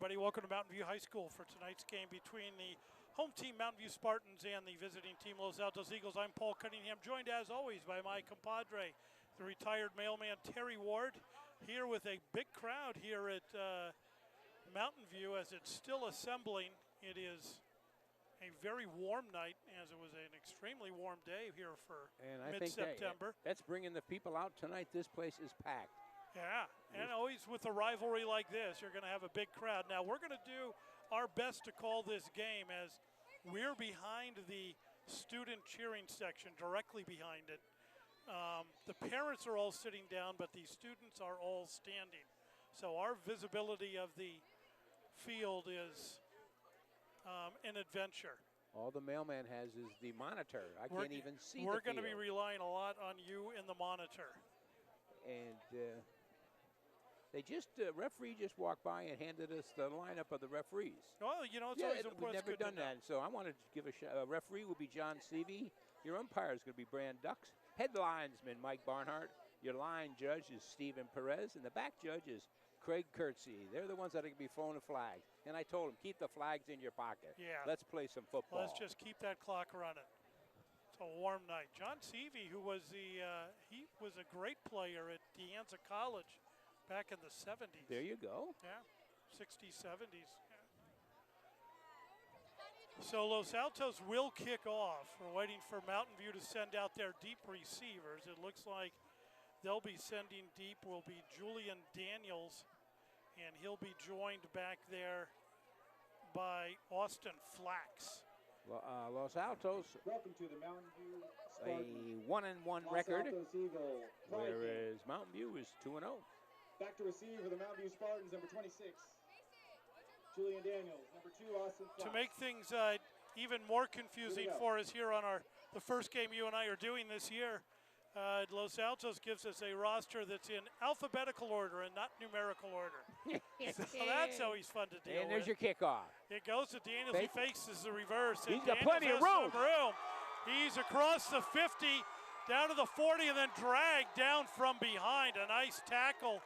everybody. Welcome to Mountain View High School for tonight's game between the home team Mountain View Spartans and the visiting team Los Altos Eagles. I'm Paul Cunningham, joined as always by my compadre, the retired mailman Terry Ward, here with a big crowd here at Mountain View as it's still assembling. It is a very warm night, as it was an extremely warm day here for mid-September. That's bringing the people out tonight. This place is packed. Yeah, and always with a rivalry like this, you're going to have a big crowd. Now, we're going to do our best to call this game as we're behind the student cheering section, directly behind it. The parents are all sitting down, but the students are all standing. So our visibility of the field is an adventure. All the mailman has is the monitor. I can't even see the field. We're going to be relying a lot on you in the monitor. And referee just walked by and handed us the lineup of the referees. Well, you know, it's always important. We've never done that, so I wanted to give a referee will be John Seavey. Your umpire is going to be Brand Ducks. Head linesman Mike Barnhart. Your line judge is Stephen Perez, and the back judge is Craig Kurtzy. They're the ones that are going to be throwing the flags. And I told them, keep the flags in your pocket. Yeah. Let's play some football. Let's just keep that clock running. It's a warm night. John Seavey, who was he was a great player at De Anza College back in the 70s. There you go. Yeah, 60s, 70s. Yeah. So Los Altos will kick off. We're waiting for Mountain View to send out their deep receivers. It looks like they'll be sending deep will be Julian Daniels, and he'll be joined back there by Austin Flax. Los Altos, welcome to the Mountain View a 1-1 record, whereas Mountain View is 2-0. Back to receive for the Mountain View Spartans, number 26, Julian Daniels. Number 2, Austin Flax. To make things even more confusing for us here on the first game you and I are doing this year, Los Altos gives us a roster that's in alphabetical order and not numerical order. So that's always fun to deal with. And there's your kickoff. It goes to Daniels. He faces the reverse. He's got plenty of room. He's across the 50, down to the 40, and then dragged down from behind. A nice tackle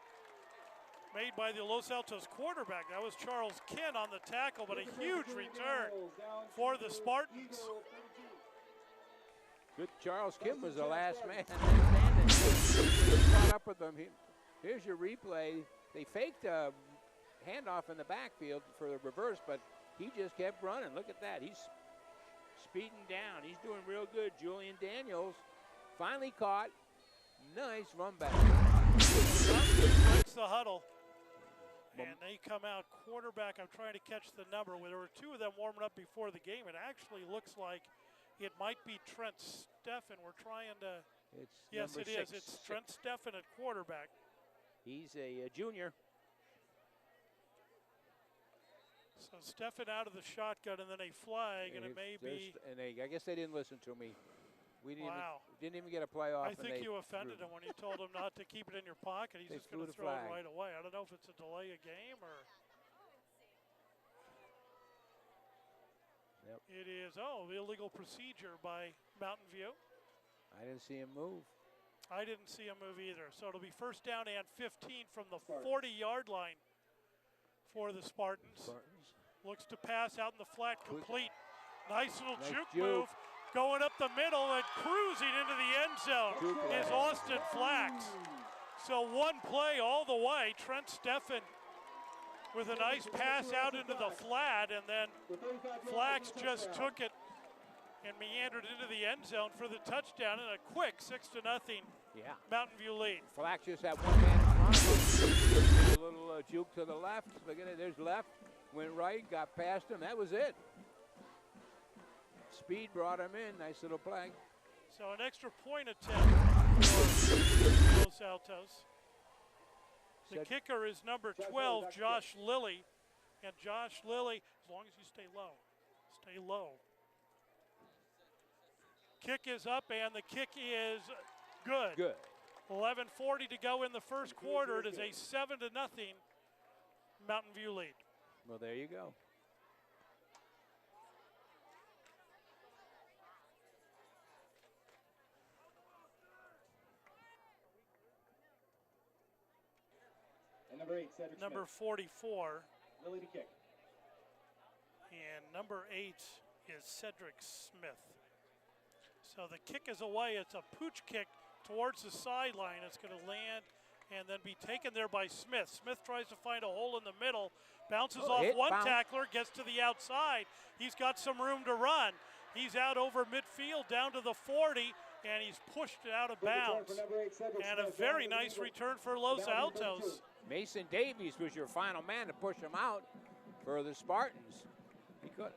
made by the Los Altos quarterback. That was Charles Kinn on the tackle, but a huge return for the Spartans. Good. Charles Kim was the last man caught up with them. Here's your replay. They faked a handoff in the backfield for the reverse, but he just kept running. Look at that. He's speeding down. He's doing real good. Julian Daniels finally caught. Nice run back. Breaks the huddle. And they come out quarterback. I'm trying to catch the number. There were two of them warming up before the game. It actually looks like it might be Trent Steffen. We're trying to. Yes, it is. It's Trent Steffen at quarterback. He's a junior. So Steffen out of the shotgun, and then a flag, and it may be. And I guess they didn't listen to me. We Wow. didn't even get a playoff. I think you offended him when you told him not to keep it in your pocket. He's just going to throw it right away. I don't know if it's a delay of game or. Yep. It is, illegal procedure by Mountain View. I didn't see him move. I didn't see him move either. So it'll be first down and 15 from the 40-yard line for the Spartans. Looks to pass out in the flat, complete. Nice little juke move. Going up the middle and cruising into the end zone is Austin Flax. So one play all the way. Trent Steffen with a nice pass out into the flat, and then Flax just took it and meandered into the end zone for the touchdown and a quick 6-0 Mountain View lead. Flax just had one man in front of him. A little juke to the left. Look at it, there's left. Went right, got past him. That was it. Speed brought him in. Nice little play. So an extra point attempt for Los Altos. The kicker is number 12, Josh Lilly. And Josh Lilly, as long as you stay low, stay low. Kick is up, and the kick is good. 11:40 to go in the first quarter. It is a 7-0 Mountain View lead. Well, there you go. And number 8, Cedric Number Smith. 44, Lily to kick. And number 8 is Cedric Smith. So the kick is away. It's a pooch kick towards the sideline. It's going to land and then be taken there by Smith. Smith tries to find a hole in the middle, bounces off one tackler, gets to the outside. He's got some room to run. He's out over midfield down to the 40, and he's pushed out of bounds. And a very nice return for Los Altos. Mason Davies was your final man to push him out for the Spartans. He could.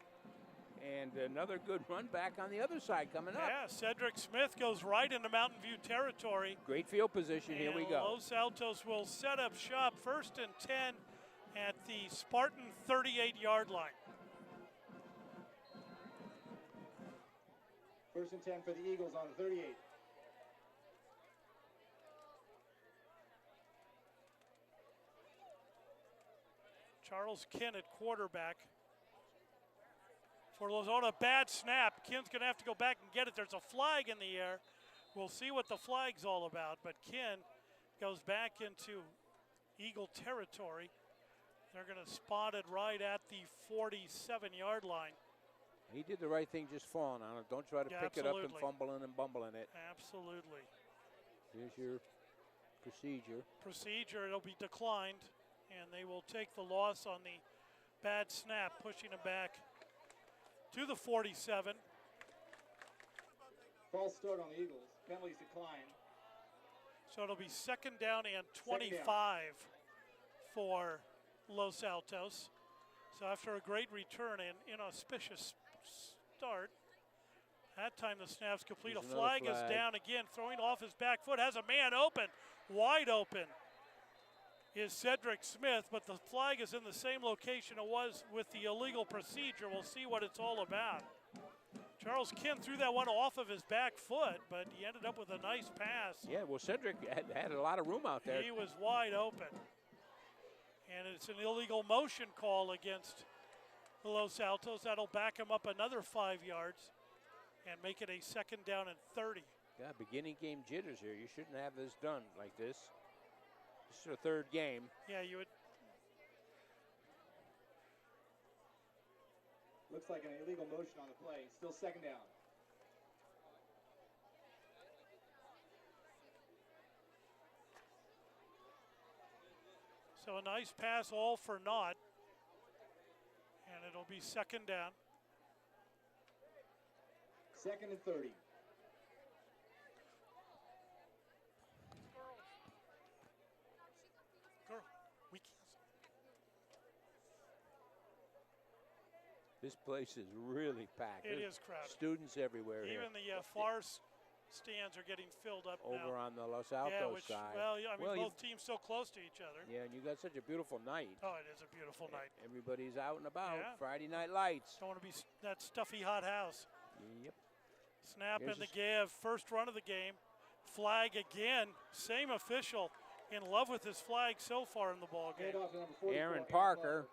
And another good run back on the other side coming up. Yeah, Cedric Smith goes right into Mountain View territory. Great field position. Here we go. Los Altos will set up shop 1st and 10 at the Spartan 38-yard line. 1st and 10 for the Eagles on the 38. Charles Kinn at quarterback. For Lozona, bad snap. Kinn's going to have to go back and get it. There's a flag in the air. We'll see what the flag's all about, but Kinn goes back into Eagle territory. They're going to spot it right at the 47-yard line. He did the right thing just falling on it. Don't try to pick it up and fumbling and bumbling it. Absolutely. Here's your procedure. It'll be declined, and they will take the loss on the bad snap, pushing him back to the 47. False start on the Eagles. Penalties decline. So it'll be 2nd down and 25 for Los Altos. So after a great return and inauspicious start, that time the snap's complete. A flag is down again, throwing off his back foot, has a man open, wide open is Cedric Smith, but the flag is in the same location it was with the illegal procedure. We'll see what it's all about. Charles Kinn threw that one off of his back foot, but he ended up with a nice pass. Yeah, well, Cedric had a lot of room out there. He was wide open. And it's an illegal motion call against Los Altos. That'll back him up another 5 yards and make it a 2nd down and 30. Yeah, beginning game jitters here. You shouldn't have this done like this. This is the 3rd game. Yeah, you would. Looks like an illegal motion on the play. Still 2nd down. So a nice pass all for naught. And it'll be 2nd down. 2nd and 30. This place is really packed. It is crowded. Students everywhere. Even here. the far stands are getting filled up now. Over on the Los Altos side. Well, I mean, both teams so close to each other. Yeah, and you got such a beautiful night. Oh, it is a beautiful night. Everybody's out and about. Yeah. Friday night lights. Don't want to be that stuffy hot house. Yep. Snap and the give. First run of the game. Flag again. Same official. In love with his flag so far in the ball game. Aaron Parker.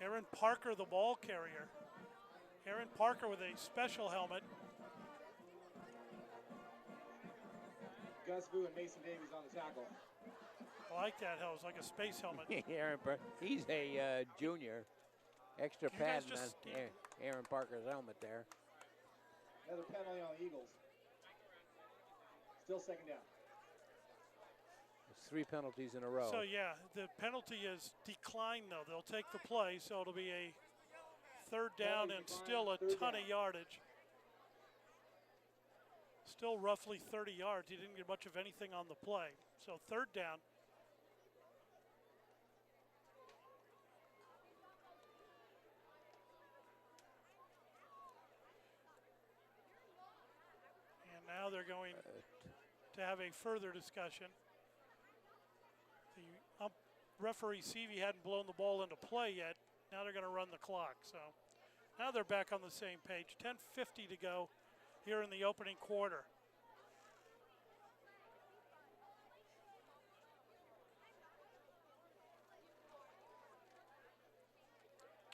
Aaron Parker, the ball carrier. Aaron Parker with a special helmet. Gus Vu and Mason Davies on the tackle. I like that helmet. It's like a space helmet. Aaron Parker, he's a junior. Extra pad on Aaron Parker's helmet there. Another penalty on the Eagles. Still 2nd down. 3 penalties in a row. So yeah, the penalty is declined though. They'll take the play, so it'll be a 3rd down and still a ton of yardage. Still roughly 30 yards. He didn't get much of anything on the play. So 3rd down. And now they're going to have a further discussion. The referee Seavey hadn't blown the ball into play yet. Now they're going to run the clock. So now they're back on the same page. 10:50 to go here in the opening quarter.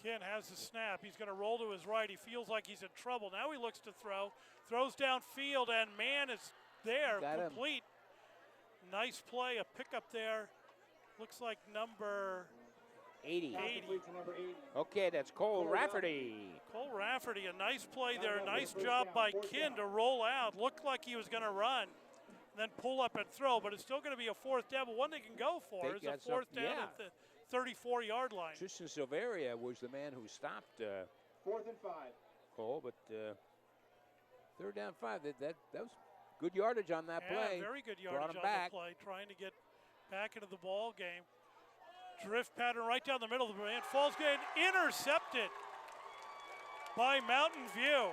Kinn has the snap. He's going to roll to his right. He feels like he's in trouble. Now he looks to throw. Throws downfield, and man is there. Complete. Nice play, a pickup there. Looks like number 80. 80. Complete to number 80. Okay, that's Cole Rafferty. Cole Rafferty, a nice play there. Nice job by Kin to roll out. Looked like he was going to run, then pull up and throw, but it's still going to be a fourth down. But one they can go for is a fourth down at the 34-yard line. Tristan Silveria was the man who stopped 4th and 5. Cole, but 3rd down 5. That was good yardage on that play. Very good yardage on back. the play, trying to get back into the ball game. Drift pattern right down the middle of the man. Falls good, intercepted by Mountain View.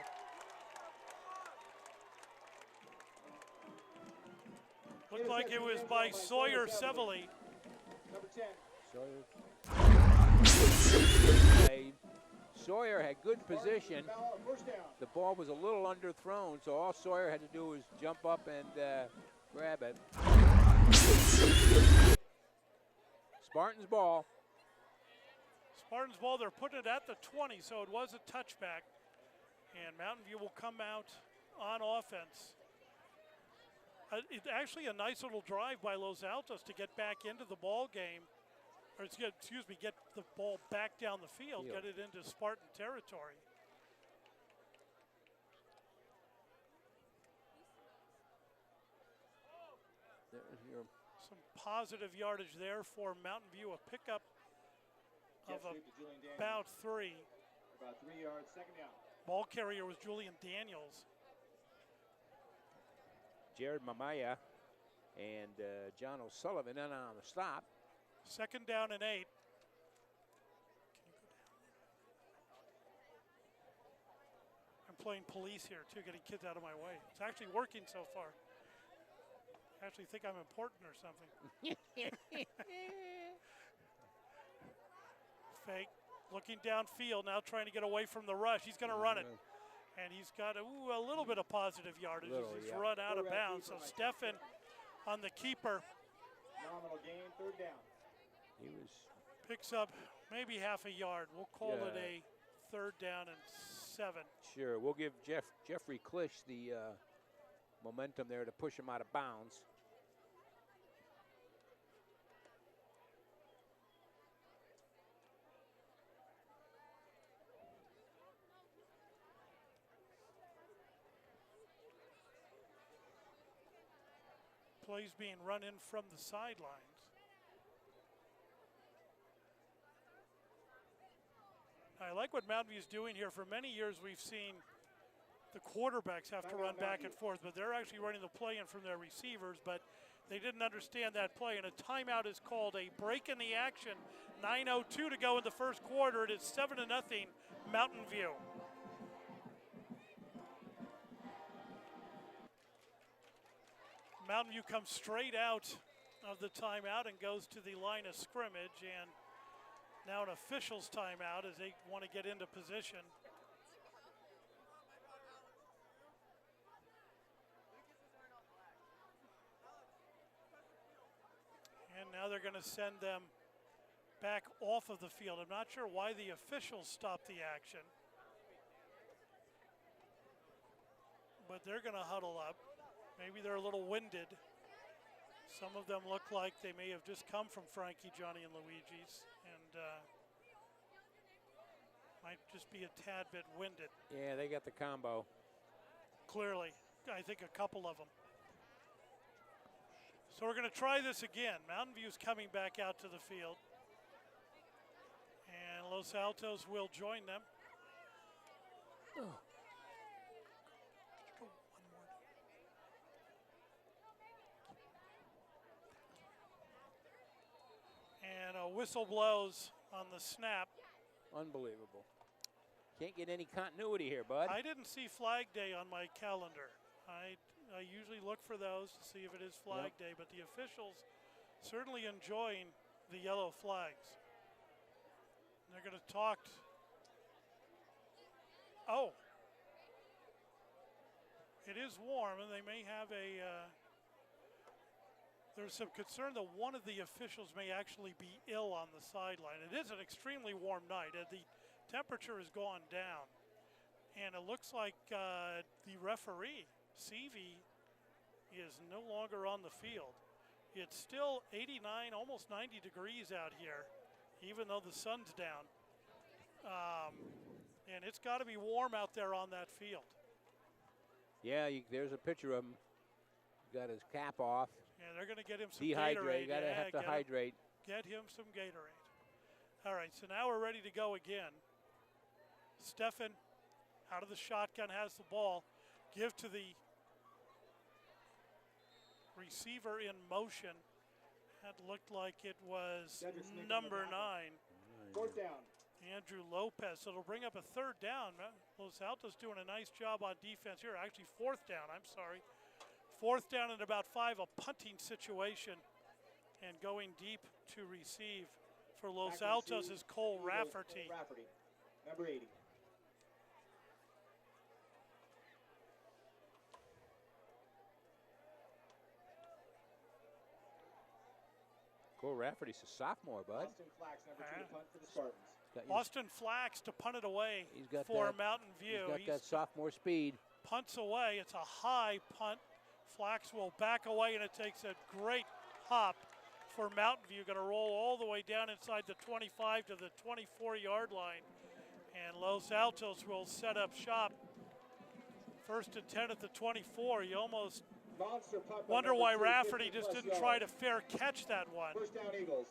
Looked like it was by Sawyer Sevely. Number 10. Sawyer had good position. First down. The ball was a little underthrown, so all Sawyer had to do was jump up and grab it. Spartans ball. Spartans ball, they're putting it at the 20, so it was a touchback. And Mountain View will come out on offense. It's actually a nice little drive by Los Altos to get back into the ball game. Or excuse me, get the ball back down the field, get it into Spartan territory. There's your Some positive yardage there for Mountain View, a pickup of about 3. About 3 yards, 2nd down. Ball carrier was Julian Daniels. Jared Mamaya and John O'Sullivan in on the stop. 2nd down and 8. I'm playing police here too, getting kids out of my way. It's actually working so far. I actually think I'm important or something. Fake, looking downfield now, trying to get away from the rush. He's going to run it. And he's got a little bit of positive yardage as he's run out of bounds. So Stefan on the keeper. Nominal gain, 3rd down. He picks up maybe half a yard. We'll call it a 3rd down and 7. Sure, we'll give Jeffrey Klisch the momentum there to push him out of bounds. Plays being run in from the sidelines. I like what Mountain View's doing here. For many years, we've seen the quarterbacks have to run back and forth, but they're actually running the play in from their receivers, but they didn't understand that play, and a timeout is called, a break in the action. 9:02 to go in the first quarter. It is 7-0 Mountain View. Mountain View comes straight out of the timeout and goes to the line of scrimmage, and now an official's timeout as they want to get into position. And now they're going to send them back off of the field. I'm not sure why the officials stopped the action, but they're going to huddle up. Maybe they're a little winded. Some of them look like they may have just come from Frankie, Johnny, and Luigi's, and might just be a tad bit winded. Yeah, they got the combo. Clearly, I think a couple of them. So we're going to try this again. Mountain View's coming back out to the field, and Los Altos will join them. And a whistle blows on the snap. Unbelievable. Can't get any continuity here, bud. I didn't see Flag Day on my calendar. I usually look for those to see if it is Flag Day, but the officials certainly enjoying the yellow flags. And they're going to talk. Oh. It is warm, and they may have a... there's some concern that one of the officials may actually be ill on the sideline. It is an extremely warm night, and the temperature has gone down. And it looks like the referee, Seavey, is no longer on the field. It's still 89, almost 90 degrees out here. even though the sun's down. And it's got to be warm out there on that field. Yeah, there's a picture of him. Got his cap off. Yeah, they're going to get him some Dehydrate. Gatorade. Got to have to hydrate. Get him some Gatorade. All right, so now we're ready to go again. Stefan, out of the shotgun, has the ball. Give to the receiver in motion. That looked like it was number 9. Fourth down. Andrew Lopez. So it'll bring up a third down. Los Altos doing a nice job on defense here. Actually, fourth down, I'm sorry. Fourth down and about 5, a punting situation. And going deep to receive for Los Altos is Cole Rafferty. Rafferty, number 80. Cole Rafferty's a sophomore, bud. Austin Flax, number 2, to punt for the Spartans. Austin Flax to punt it away for Mountain View. He's got that sophomore speed. Punts away. It's a high punt. Flax will back away, and it takes a great hop for Mountain View. Going to roll all the way down inside the 25 to the 24-yard line. And Los Altos will set up shop. First and 10 at the 24. You almost wonder why Rafferty just didn't try to fair catch that one. First down, Eagles.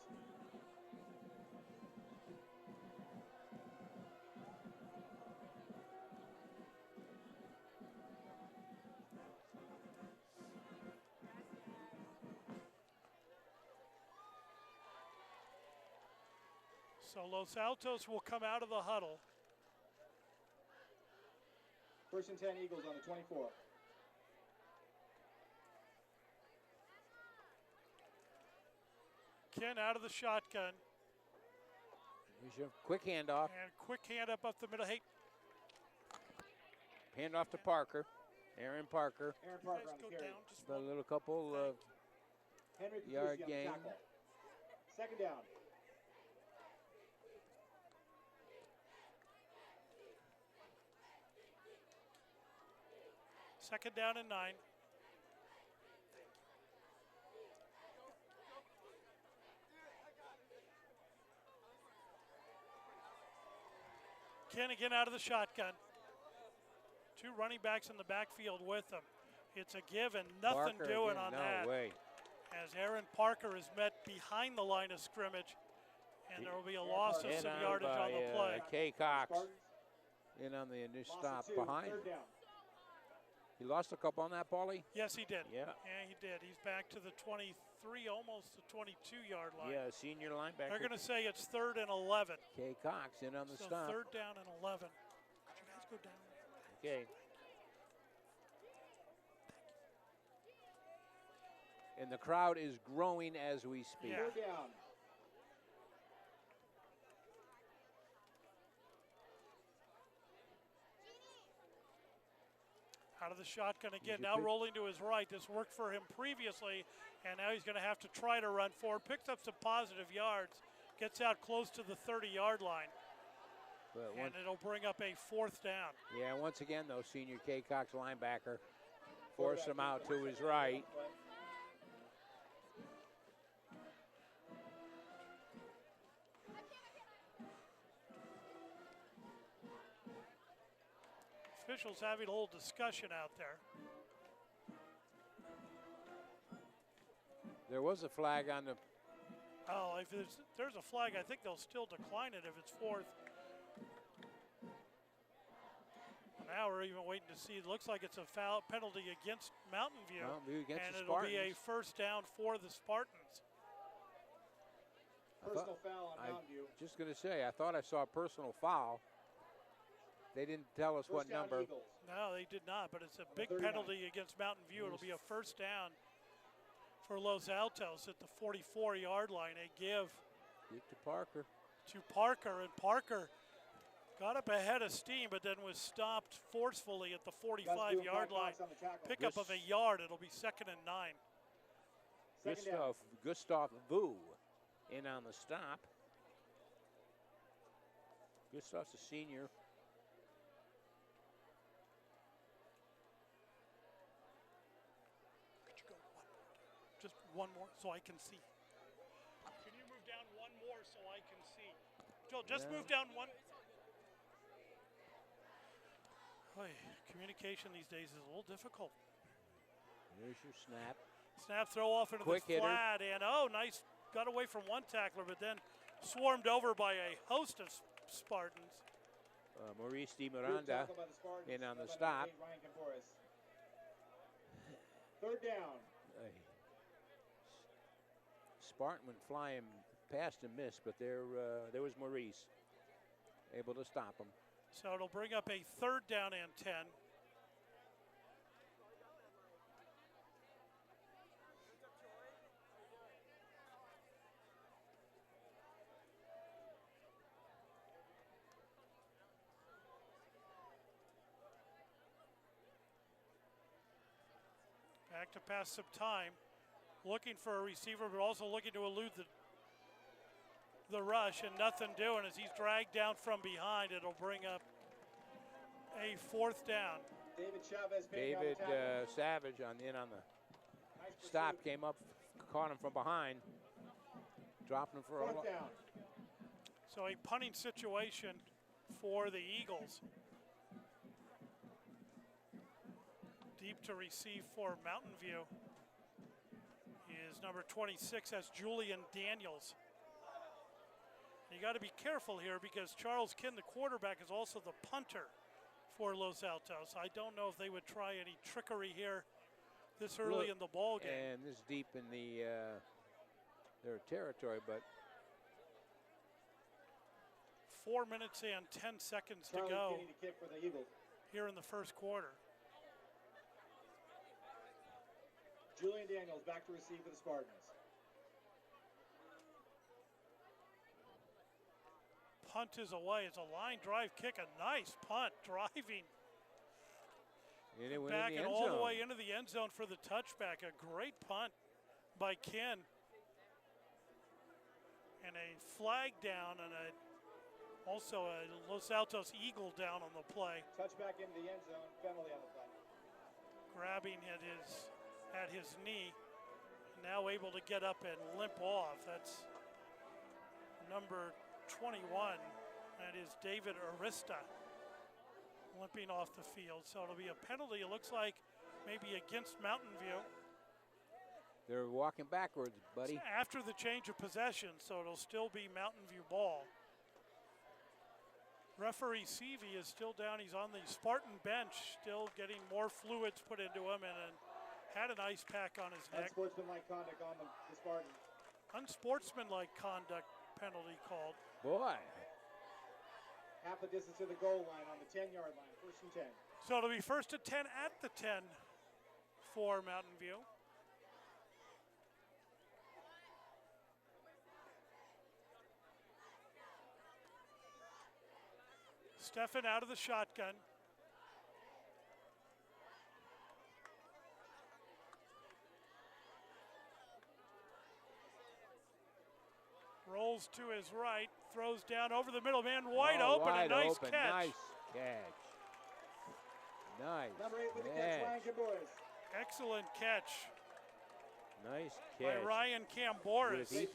So Los Altos will come out of the huddle. First and 10, Eagles on the 24. Ken out of the shotgun. Here's your quick handoff. And quick hand up the middle. Hey. Hand off to Parker. Aaron Parker. Aaron Parker on the carry. A little couple of yard gain. Second down. Second down and 9. Ken again out of the shotgun. 2 running backs in the backfield with them. It's a give and nothing Parker doing again, on that. No way. As Aaron Parker is met behind the line of scrimmage, and there will be a loss of some yardage on the play. K. Cox in on the initial stop behind. He lost a couple on that, Paulie? Yes, he did. Yeah. Yeah, he did. He's back to the 23, almost the 22-yard line. Yeah, senior linebacker. They're going to say it's 3rd and 11. K. Cox in on the stop. 3rd down and 11. Could you guys go down? Okay. And the crowd is growing as we speak. Yeah. 4th down. Out of the shotgun again, now rolling to his right. This worked for him previously, and now he's going to have to try to run forward. Picks up some positive yards, gets out close to the 30-yard line, and it'll bring up a 4th down. Yeah, once again, though, senior K. Cox linebacker forced him out to his right. Officials having a little discussion out there. There was a flag on the... Oh, if there's a flag, I think they'll still decline it if it's 4th. Now we're even waiting to see. It looks like it's a foul penalty against Mountain View. And it'll be a 1st down for the Spartans. Personal foul on Mountain View. Just going to say, I thought I saw a personal foul. They didn't tell us what number. Eagles. No, they did not, but it's a big penalty against Mountain View. It'll be a 1st down for Los Altos at the 44-yard line. A give to Parker. And Parker got up ahead of steam, but then was stopped forcefully at the 45-yard line. Pickup of a yard. It'll be 2nd and 9. Gustav Vu in on the stop. Gustav's a senior. Just one more so I can see. Can you move down one more so I can see? Joel, just move down one. Boy, communication these days is a little difficult. Here's your snap. Snap throw off into Quick the flat, and nice, got away from one tackler, but then swarmed over by a host of Spartans. Maurice Di Miranda in on the stop. Third down. Spartan went flying past and missed, but there was Maurice able to stop him. So it'll bring up a third down and 10. Back to pass some time. Looking for a receiver, but also looking to elude the rush, and nothing doing as he's dragged down from behind. It'll bring up a fourth down. David Savage on the stop, came up, caught him from behind, dropped him for a fourth down. So a punting situation for the Eagles. Deep to receive for Mountain View is number 26, that's Julian Daniels. You got to be careful here because Charles Kinn, the quarterback, is also the punter for Los Altos. I don't know if they would try any trickery here this early in the ball game. And this deep in their territory, but 4 minutes and 10 seconds to go here in the first quarter. Julian Daniels back to receive for the Spartans. Punt is away. It's a line drive kick, a nice punt, driving back and all the way into the end zone for the touchback. A great punt by Kinn. And a flag down and also a Los Altos Eagle down on the play. Touchback into the end zone, penalty on the play. Grabbing at his knee, now able to get up and limp off. That's number 21, that is David Arista, limping off the field. So it'll be a penalty, it looks like maybe against Mountain View. They're walking backwards, buddy. It's after the change of possession, so it'll still be Mountain View ball. Referee Seavey is still down. He's on the Spartan bench, still getting more fluids put into him, and had an ice pack on his neck. Unsportsmanlike conduct on the Spartan. Unsportsmanlike conduct penalty called. Boy. Half the distance to the goal line on the 10-yard line, first and 10. So it'll be first and 10 at the 10 for Mountain View. Stefan out of the shotgun. Rolls to his right, throws down over the middle, man wide open, a nice catch. Nice catch. Nice. Number 8 with the catch, Ryan Camboris. Excellent catch. Nice catch. By Ryan Camboris. The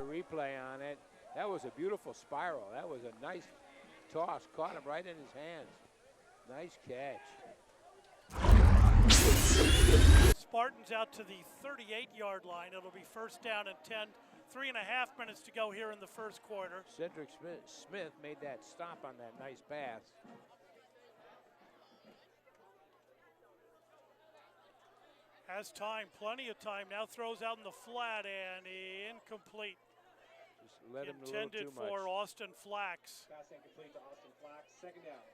replay on it. That was a beautiful spiral. That was a nice toss. Caught him right in his hands. Nice catch. Spartans out to the 38-yard line. It'll be first down and 10. 3.5 minutes to go here in the first quarter. Cedric Smith made that stop on that nice pass. Has time, plenty of time. Now throws out in the flat and incomplete. Just let him a little too much. Intended for Austin Flax. Pass incomplete to Austin Flax. Second down.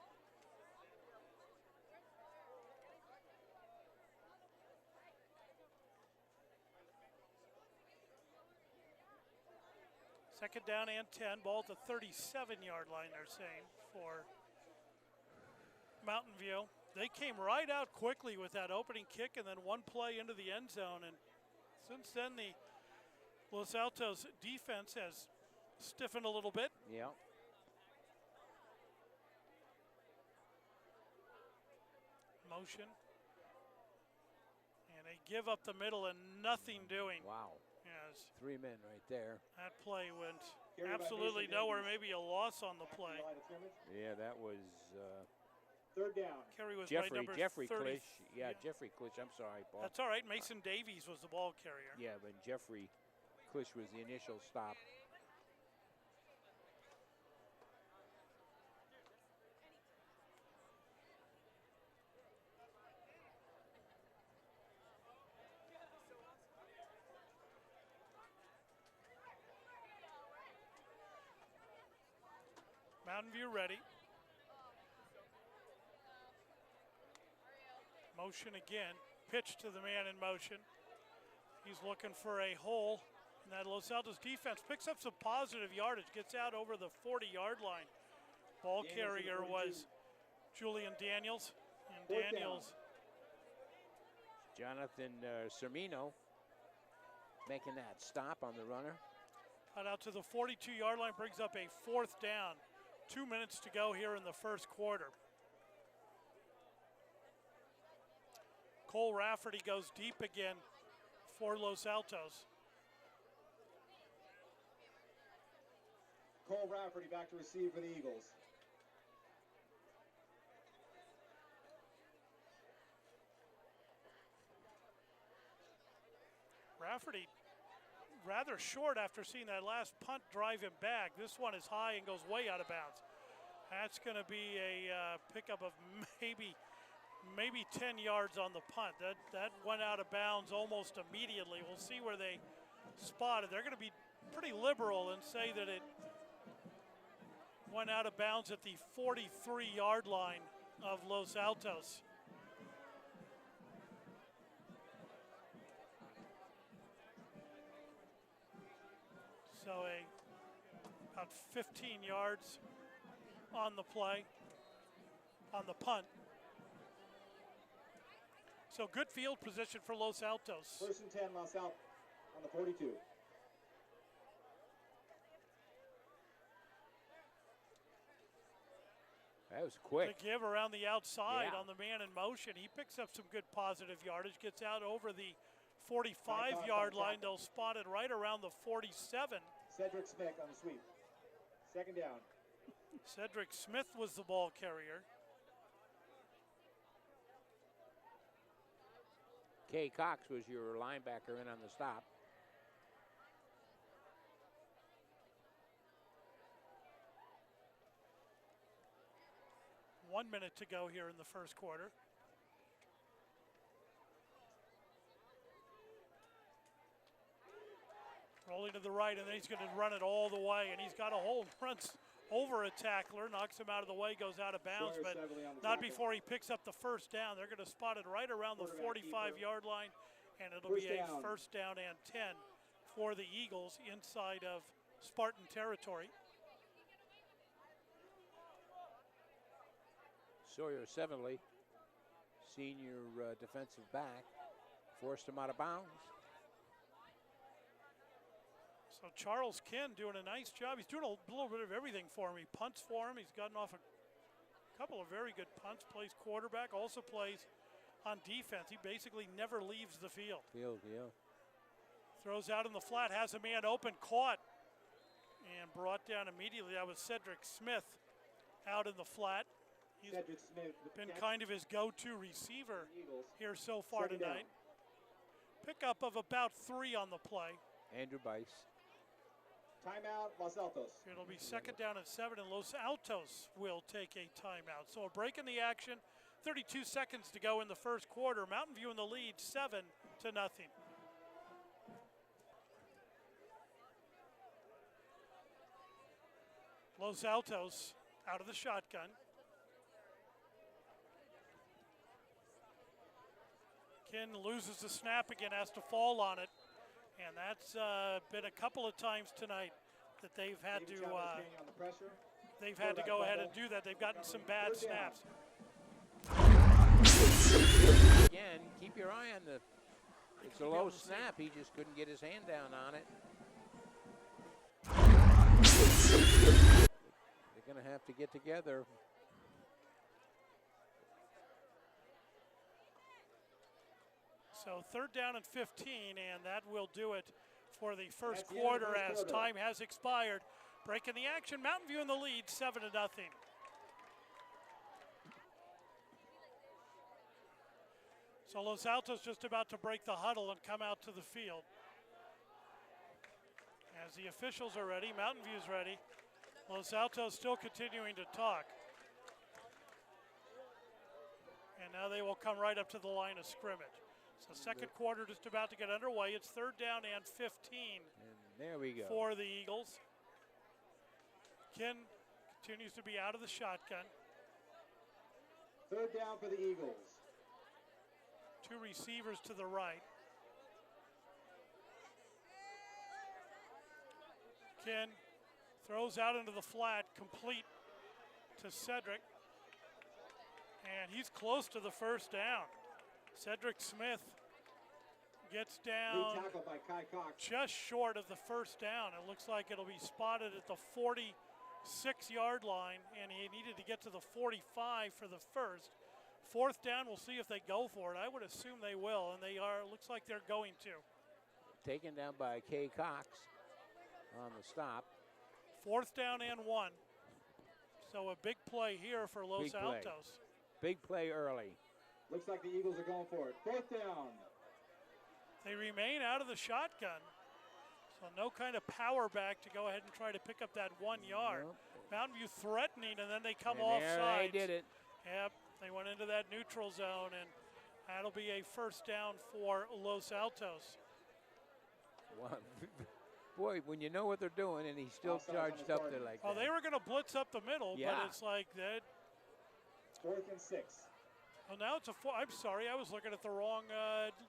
Second down and 10. Ball at the 37-yard line, they're saying, for Mountain View. They came right out quickly with that opening kick and then one play into the end zone. And since then, the Los Altos defense has stiffened a little bit. Yeah. Motion. And they give up the middle and nothing doing. Wow. As yards. 3 men right there. That play went Carry by absolutely Mason nowhere, Davies. maybe a loss on the Back to play. the line of scrimmage. Yeah, that was Third down. Carry was by number Jeffrey 30. Klisch. Yeah, Jeffrey Klisch. I'm sorry, Paul. That's all right. Mason Davies was the ball carrier. Yeah, but Jeffrey Klisch was the initial stop. Mountain View ready. Motion again. Pitch to the man in motion. He's looking for a hole. And that Los Altos defense picks up some positive yardage. Gets out over the 40-yard line. Ball Daniels carrier at the was Julian Daniels. And Fourth down. Daniels Jonathan Cermino making that stop on the runner. cut out to the 42-yard line. Brings up a 4th down. 2 minutes to go here in the first quarter. Cole Rafferty goes deep again for Los Altos. Cole Rafferty back to receive for the Eagles. Rafferty rather short after seeing that last punt drive him back. This one is high and goes way out of bounds. That's going to be a pickup of maybe 10 yards on the punt. That went out of bounds almost immediately. We'll see where they spot it. They're going to be pretty liberal and say that it went out of bounds at the 43-yard line of Los Altos. So about 15 yards on the play, on the punt. So good field position for Los Altos. 1st and 10, Los Altos on the 42. That was quick. To give around the outside Yeah. on the man in motion. He picks up some good positive yardage, gets out over the 45-yard line. They'll spot it right around the 47. Cedric Smith on the sweep. 2nd down. Cedric Smith was the ball carrier. Kay Cox was your linebacker in on the stop. One minute to go here in the first quarter. Rolling to the right, and then he's going to run it all the way, and he's got a hole, runs over a tackler, knocks him out of the way, goes out of bounds, Sawyer but Sevely on the not tackle. before he picks up the 1st down. They're going to spot it right around the Quarterback 45-yard line, and it'll First be a down. 1st down and 10 for the Eagles inside of Spartan territory. Sawyer Sevenley, senior defensive back, forced him out of bounds. So Charles Ken doing a nice job. He's doing a little bit of everything for him. He punts for him. He's gotten off a couple of very good punts, plays quarterback, also plays on defense. He basically never leaves the field. Yeah. Throws out in the flat, has a man open, caught, and brought down immediately. That was Cedric Smith out in the flat. He's Cedric Smith. the been catch kind of his go-to receiver for the Eagles. here so far 2nd tonight. down. Pickup of about 3 on the play. Andrew Bice. Timeout, Los Altos. It'll be 2nd down and 7, and Los Altos will take a timeout. So a break in the action, 32 seconds to go in the first quarter. Mountain View in the lead, 7-0. Los Altos out of the shotgun. Ken loses the snap again, has to fall on it. And that's been a couple of times tonight that they've had David to Chavez King on the pressure. they've had to go ahead and do that. They've gotten some bad 3rd down. snaps. Again, keep your eye on the, it's a low snap. He just couldn't get his hand down on it. They're going to have to get together. So 3rd down and 15, and that will do it for the first That's the end of the quarter first as quarter. time has expired. Breaking the action, Mountain View in the lead, 7-0. So Los Altos just about to break the huddle and come out to the field. As the officials are ready, Mountain View's ready. Los Altos still continuing to talk. And now they will come right up to the line of scrimmage. So second quarter just about to get underway. It's 3rd down and 15 And there we go. for the Eagles. Ken continues to be out of the shotgun. 3rd down for the Eagles. 2 receivers to the right. Ken throws out into the flat, complete to Cedric. And he's close to the first down. Cedric Smith gets down Lead tackle by Kai Cox. just short of the first down. It looks like it'll be spotted at the 46-yard line, and he needed to get to the 45 for the first. 4th down, we'll see if they go for it. I would assume they will, and they are. Looks like they're going to. Taken down by Kay Cox on the stop. 4th down and 1. So a big play here for Los Big play. Altos. Big play early. Looks like the Eagles are going for it. 4th down. They remain out of the shotgun. So no kind of power back to go ahead and try to pick up that 1 yard. Nope. Mountain View threatening, and then they come And offside. there they did it. Yep, they went into that neutral zone, and that'll be a 1st down for Los Altos. Wow. Boy, when you know what they're doing and he's still Offsides on charged the up target. there like Oh, that. they were going to blitz up the middle, Yeah. but it's like that. 4th and 6. Well, now it's a I'm sorry, I was looking at the wrong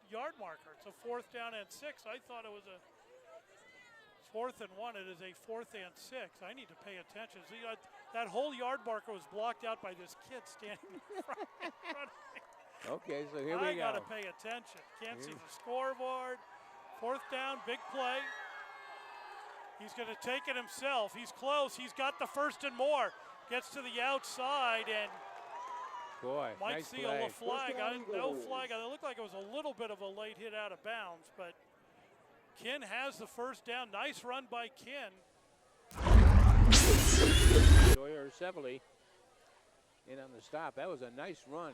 yard marker. It's a 4th down and 6. I thought it was a 4th and 1. It is a 4th and 6. I need to pay attention. See, that whole yard marker was blocked out by this kid standing in front of me. Okay, so here we I go. got to pay attention. Can't see the scoreboard. 4th down, big play. He's going to take it himself. He's close. He's got the 1st and more. Gets to the outside and Boy, might nice see play. a flag. First down, No Eagles. flag. It looked like it was a little bit of a late hit out of bounds, but Ken has the 1st down. Nice run by Ken. Sawyer Sevely in on the stop. That was a nice run.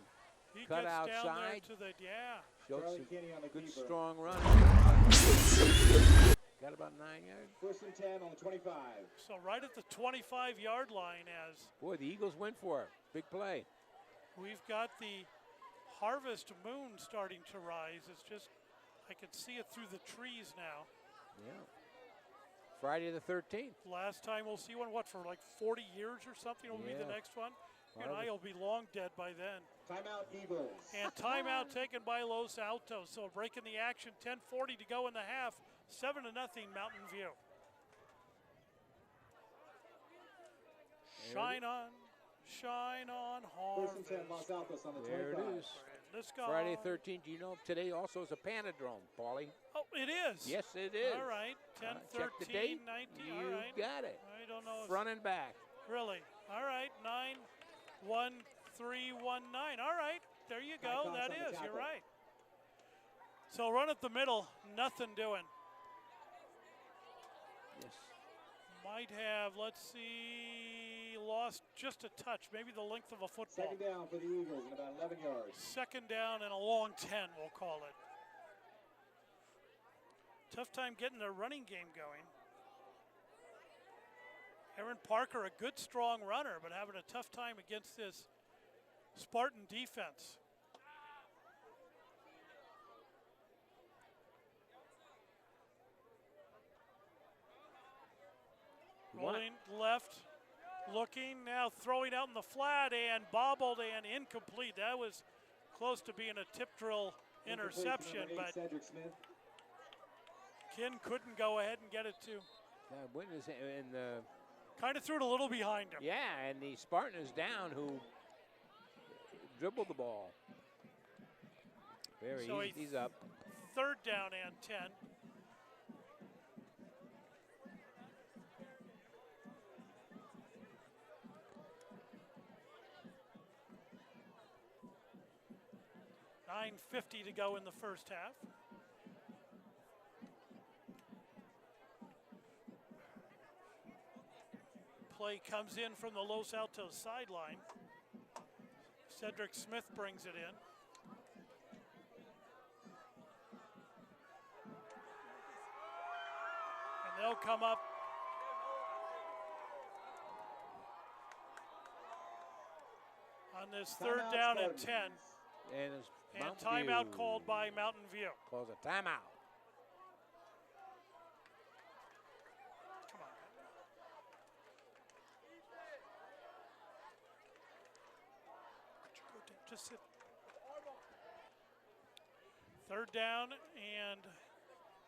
He Cut gets down there outside. to the, Showed Charlie some Kinney on the good, keeper. strong run. Got about 9 yards. 1st and 10 on the 25. So right at the 25-yard line as Boy, the Eagles went for it. Big play. we've got the harvest moon starting to rise. It's just, I can see it through the trees now. Yeah. Friday the 13th. Last time we'll see one, what, for like 40 years or something will be the Yeah. next one? You and I will be long dead by then. Timeout Eagles. And timeout taken by Los Altos. So breaking the action, 10:40 to go in the half, 7-0 Mountain View. Shine on, First and 10, Los harvest. Altos on the There 25. it is. Let's go. Friday 13th. Do you know today also is a Panadrome, Paulie? Oh, it is. Yes, it is. All right, 10, Check the 13, date. 19. You All right. got it. I don't know. Front and back. Really? All right, 9-1-3-1-9. All right, there you go. Cox That on the is. You're tackle. right. So run up the middle, nothing doing. Yes. Might have, let's see, lost just a touch, maybe the length of a football. 2nd down for the Eagles and about 11 yards. 2nd down and a long 10, we'll call it. Tough time getting their running game going. Aaron Parker, a good, strong runner, but having a tough time against this Spartan defense. Rolling left, looking, now throwing out in the flat and bobbled and incomplete. That was close to being a tip drill interception, Incomplete to number 8, but Cedric Smith. Ken couldn't go ahead and get it to. Witness in the Kind of threw it a little behind him. yeah, and the Spartan is down who dribbled the ball. Very So easy. He's up. 3rd down and 10. $9:50 to go in the first half. play comes in from the Los Altos sideline. Cedric Smith brings it in. And they'll come up on this third down and 10. And timeout called by Mountain View. Calls a timeout. Come on. Just sit. Third down and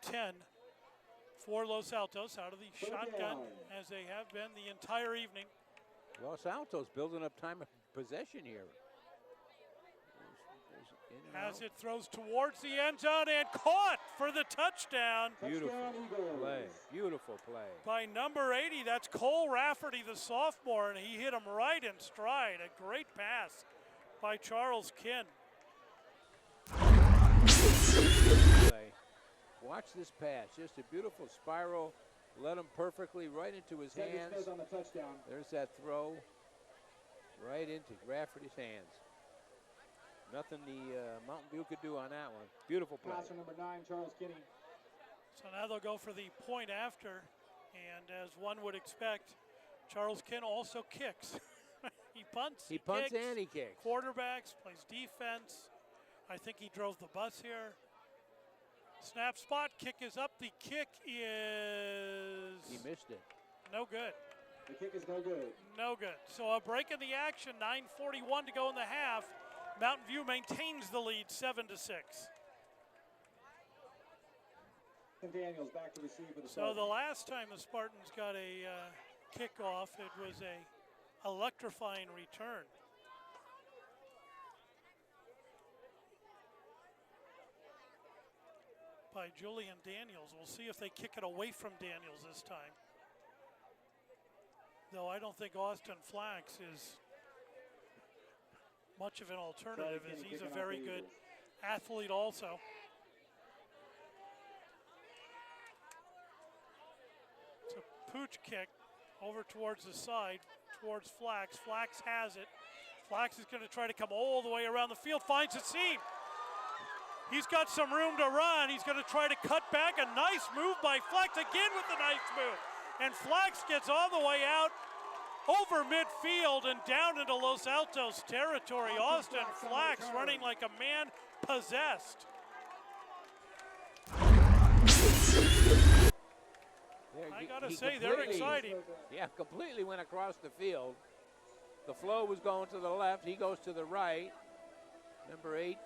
10 for Los Altos out of the shotgun, as they have been the entire evening. Los Altos building up time of possession here. As it throws towards the end zone and caught for the touchdown. Beautiful play. Beautiful play. By number 80, that's Cole Rafferty, the sophomore, and he hit him right in stride. A great pass by Charles Kinn. Watch this pass. Just a beautiful spiral. Led him perfectly right into his hands. On the touchdown. There's that throw right into Rafferty's hands. Nothing the Mountain View could do on that one. Beautiful play. Passer number 9, Charles Kinney. So now they'll go for the point after, and as one would expect, Charles Kinn also kicks. He punts, He punts kicks, and he kicks. quarterbacks, plays defense. I think he drove the bus here. Snap spot, kick is up. The kick is... He missed it. No good. The kick is no good. No good. So a break in the action, 9:41 to go in the half. Mountain View maintains the lead, 7-6. And Daniels back to receive for the So the Spartans. last time the Spartans got a kickoff, it was a electrifying return. By Julian Daniels. We'll see if they kick it away from Daniels this time. Though I don't think Austin Flax is much of an alternative, as he's a very good athlete also. It's a pooch kick over towards the side, towards Flax. Flax has it. Flax is going to try to come all the way around the field, finds a seam. He's got some room to run. He's going to try to cut back. A nice move by Flax, again with a nice move. And Flax gets all the way out over midfield and down into Los Altos territory. Austin Flax running like a man possessed. I gotta say, they're exciting. Yeah, completely went across the field. The flow was going to the left. He goes to the right. Number 8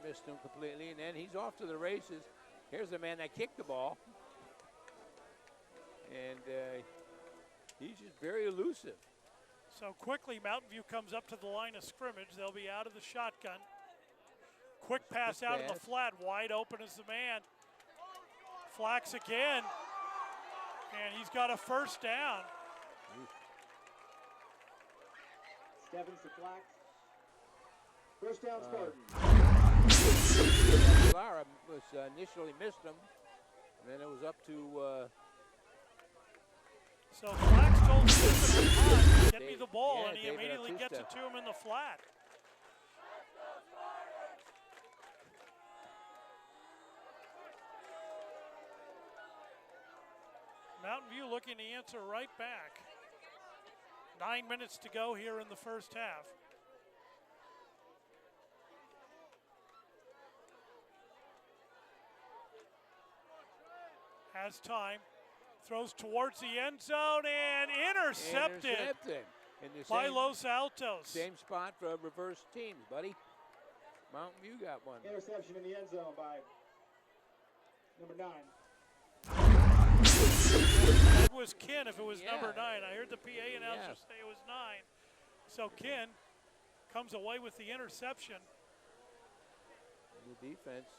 missed him completely, and then he's off to the races. Here's the man that kicked the ball. And he's just very elusive. So quickly, Mountain View comes up to the line of scrimmage. They'll be out of the shotgun. Quick pass out in the flat. Wide open is the man. Flax again. And he's got a first down. Stebbins to Flax. First down, Spartans. Lara was initially missed him, and then it was up to. So Flax told Smith, get me the ball, yeah, and he David immediately gets Artusta. it to him in the flat. Mountain View looking to answer right back. 9 minutes to go here in the first half. Has time, throws towards the end zone and intercepted In the by same, Los Altos. same spot for reverse teams, buddy. Mountain View got one. Interception in the end zone by number 9. It was Kinn if it was number 9. I heard the PA announcer say it was 9. So Kinn comes away with the interception. The defense,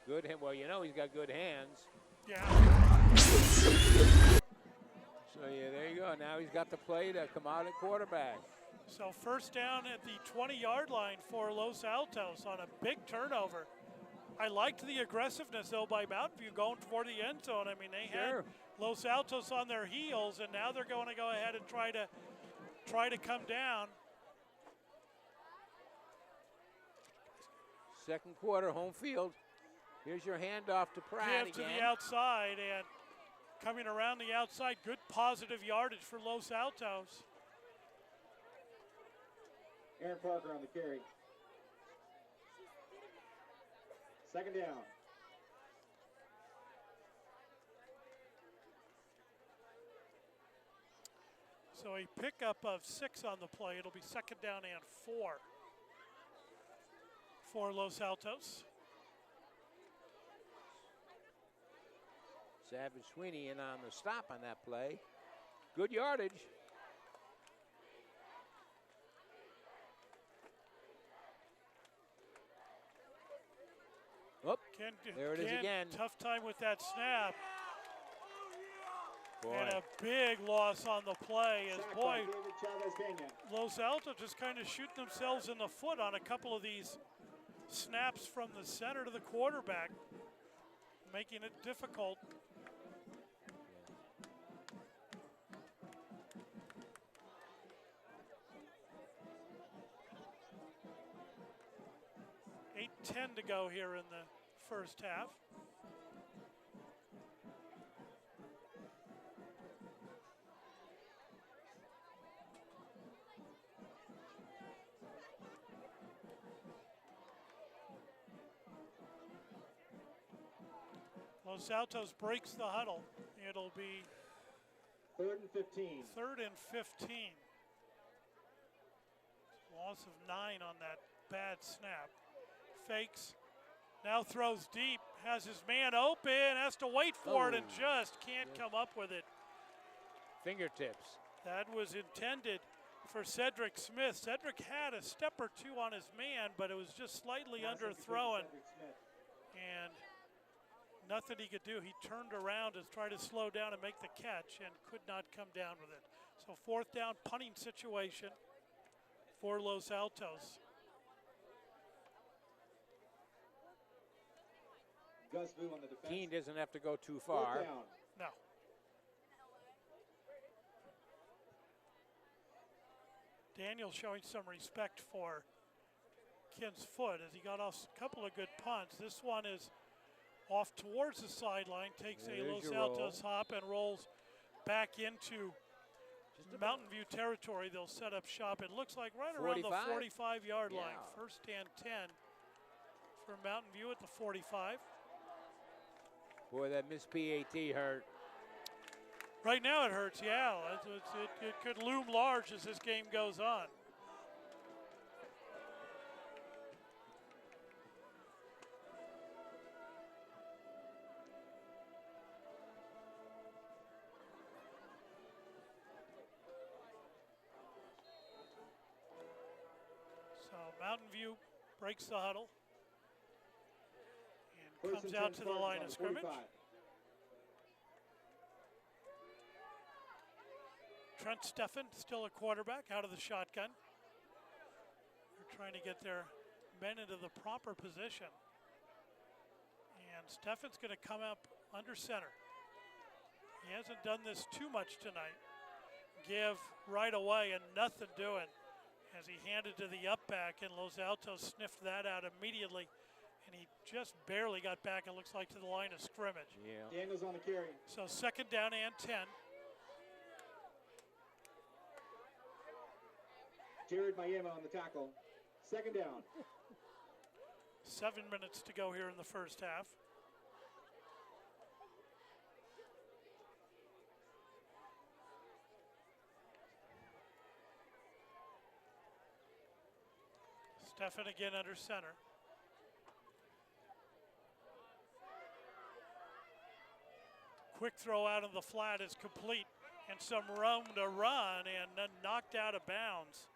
good hand. Well, you know he's got good hands. Yeah. So yeah, there you go. Now he's got the play to come out at quarterback. So first down at the 20-yard line for Los Altos on a big turnover. I liked the aggressiveness, though, by Mountain View going toward the end zone. I mean, they had Los Altos on their heels, and now they're going to go ahead and try to come down. Second quarter, home field. Here's your handoff to Pratt Give again. to the outside, and coming around the outside, good positive yardage for Los Altos. Aaron Parker on the carry. Second down. So a pickup of 6 on the play. It'll be second down and 4 for Los Altos. Savage Sweeney in on the stop on that play. Good yardage. Oh, there it is again. Tough time with that snap. Boy. And a big loss on the play as, Sack boy, by David Chavez-Peña. Los Altos just kind of shooting themselves in the foot on a couple of these snaps from the center to the quarterback, making it difficult. Yeah. 8:10 to go here in the first half. Los Altos breaks the huddle. It'll be 3rd and 15. 3rd and 15. Loss of 9 on that bad snap. Fakes, now throws deep, has his man open, has to wait for it and just can't come up with it. Fingertips. That was intended for Cedric Smith. Cedric had a step or two on his man, but it was just slightly underthrown. And nothing he could do. He turned around to try to slow down and make the catch and could not come down with it. So 4th down punting situation for Los Altos. Gus Vu on the defense. Keene doesn't have to go too 4th far. down. No. Daniel showing some respect for Ken's foot as he got off a couple of good punts. This one is off towards the sideline, takes a Los Altos hop and rolls back into Mountain View territory. They'll set up shop. It looks like right around the 45-yard line. 1st and 10 for Mountain View at the 45. Boy, that missed PAT hurt. Right now it hurts, yeah. It could loom large as this game goes on. So Mountain View breaks the huddle and comes out to the line of scrimmage. 45. Trent Steffen, still a quarterback, out of the shotgun. They're trying to get their men into the proper position. And Steffen's going to come up under center. He hasn't done this too much tonight. Give right away and nothing doing as he handed to the up back, and Los Altos sniffed that out immediately. And he just barely got back, it looks like, to the line of scrimmage. Yeah. Daniels on the carry. So 2nd down and 10. Jared Mayema on the tackle. 2nd down. 7 minutes to go here in the first half. Steffen again under center. Quick throw out of the flat is complete, and some room to run, and then knocked out of bounds.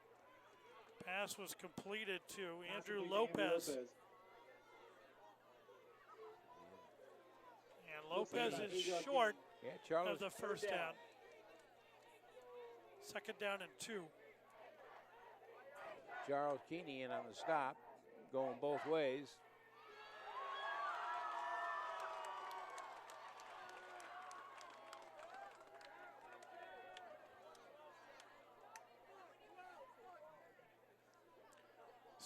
Pass was completed to Andrew Lopez. And Lopez is short of the first down. 2nd down and 2. Charles Keeney in on the stop, going both ways.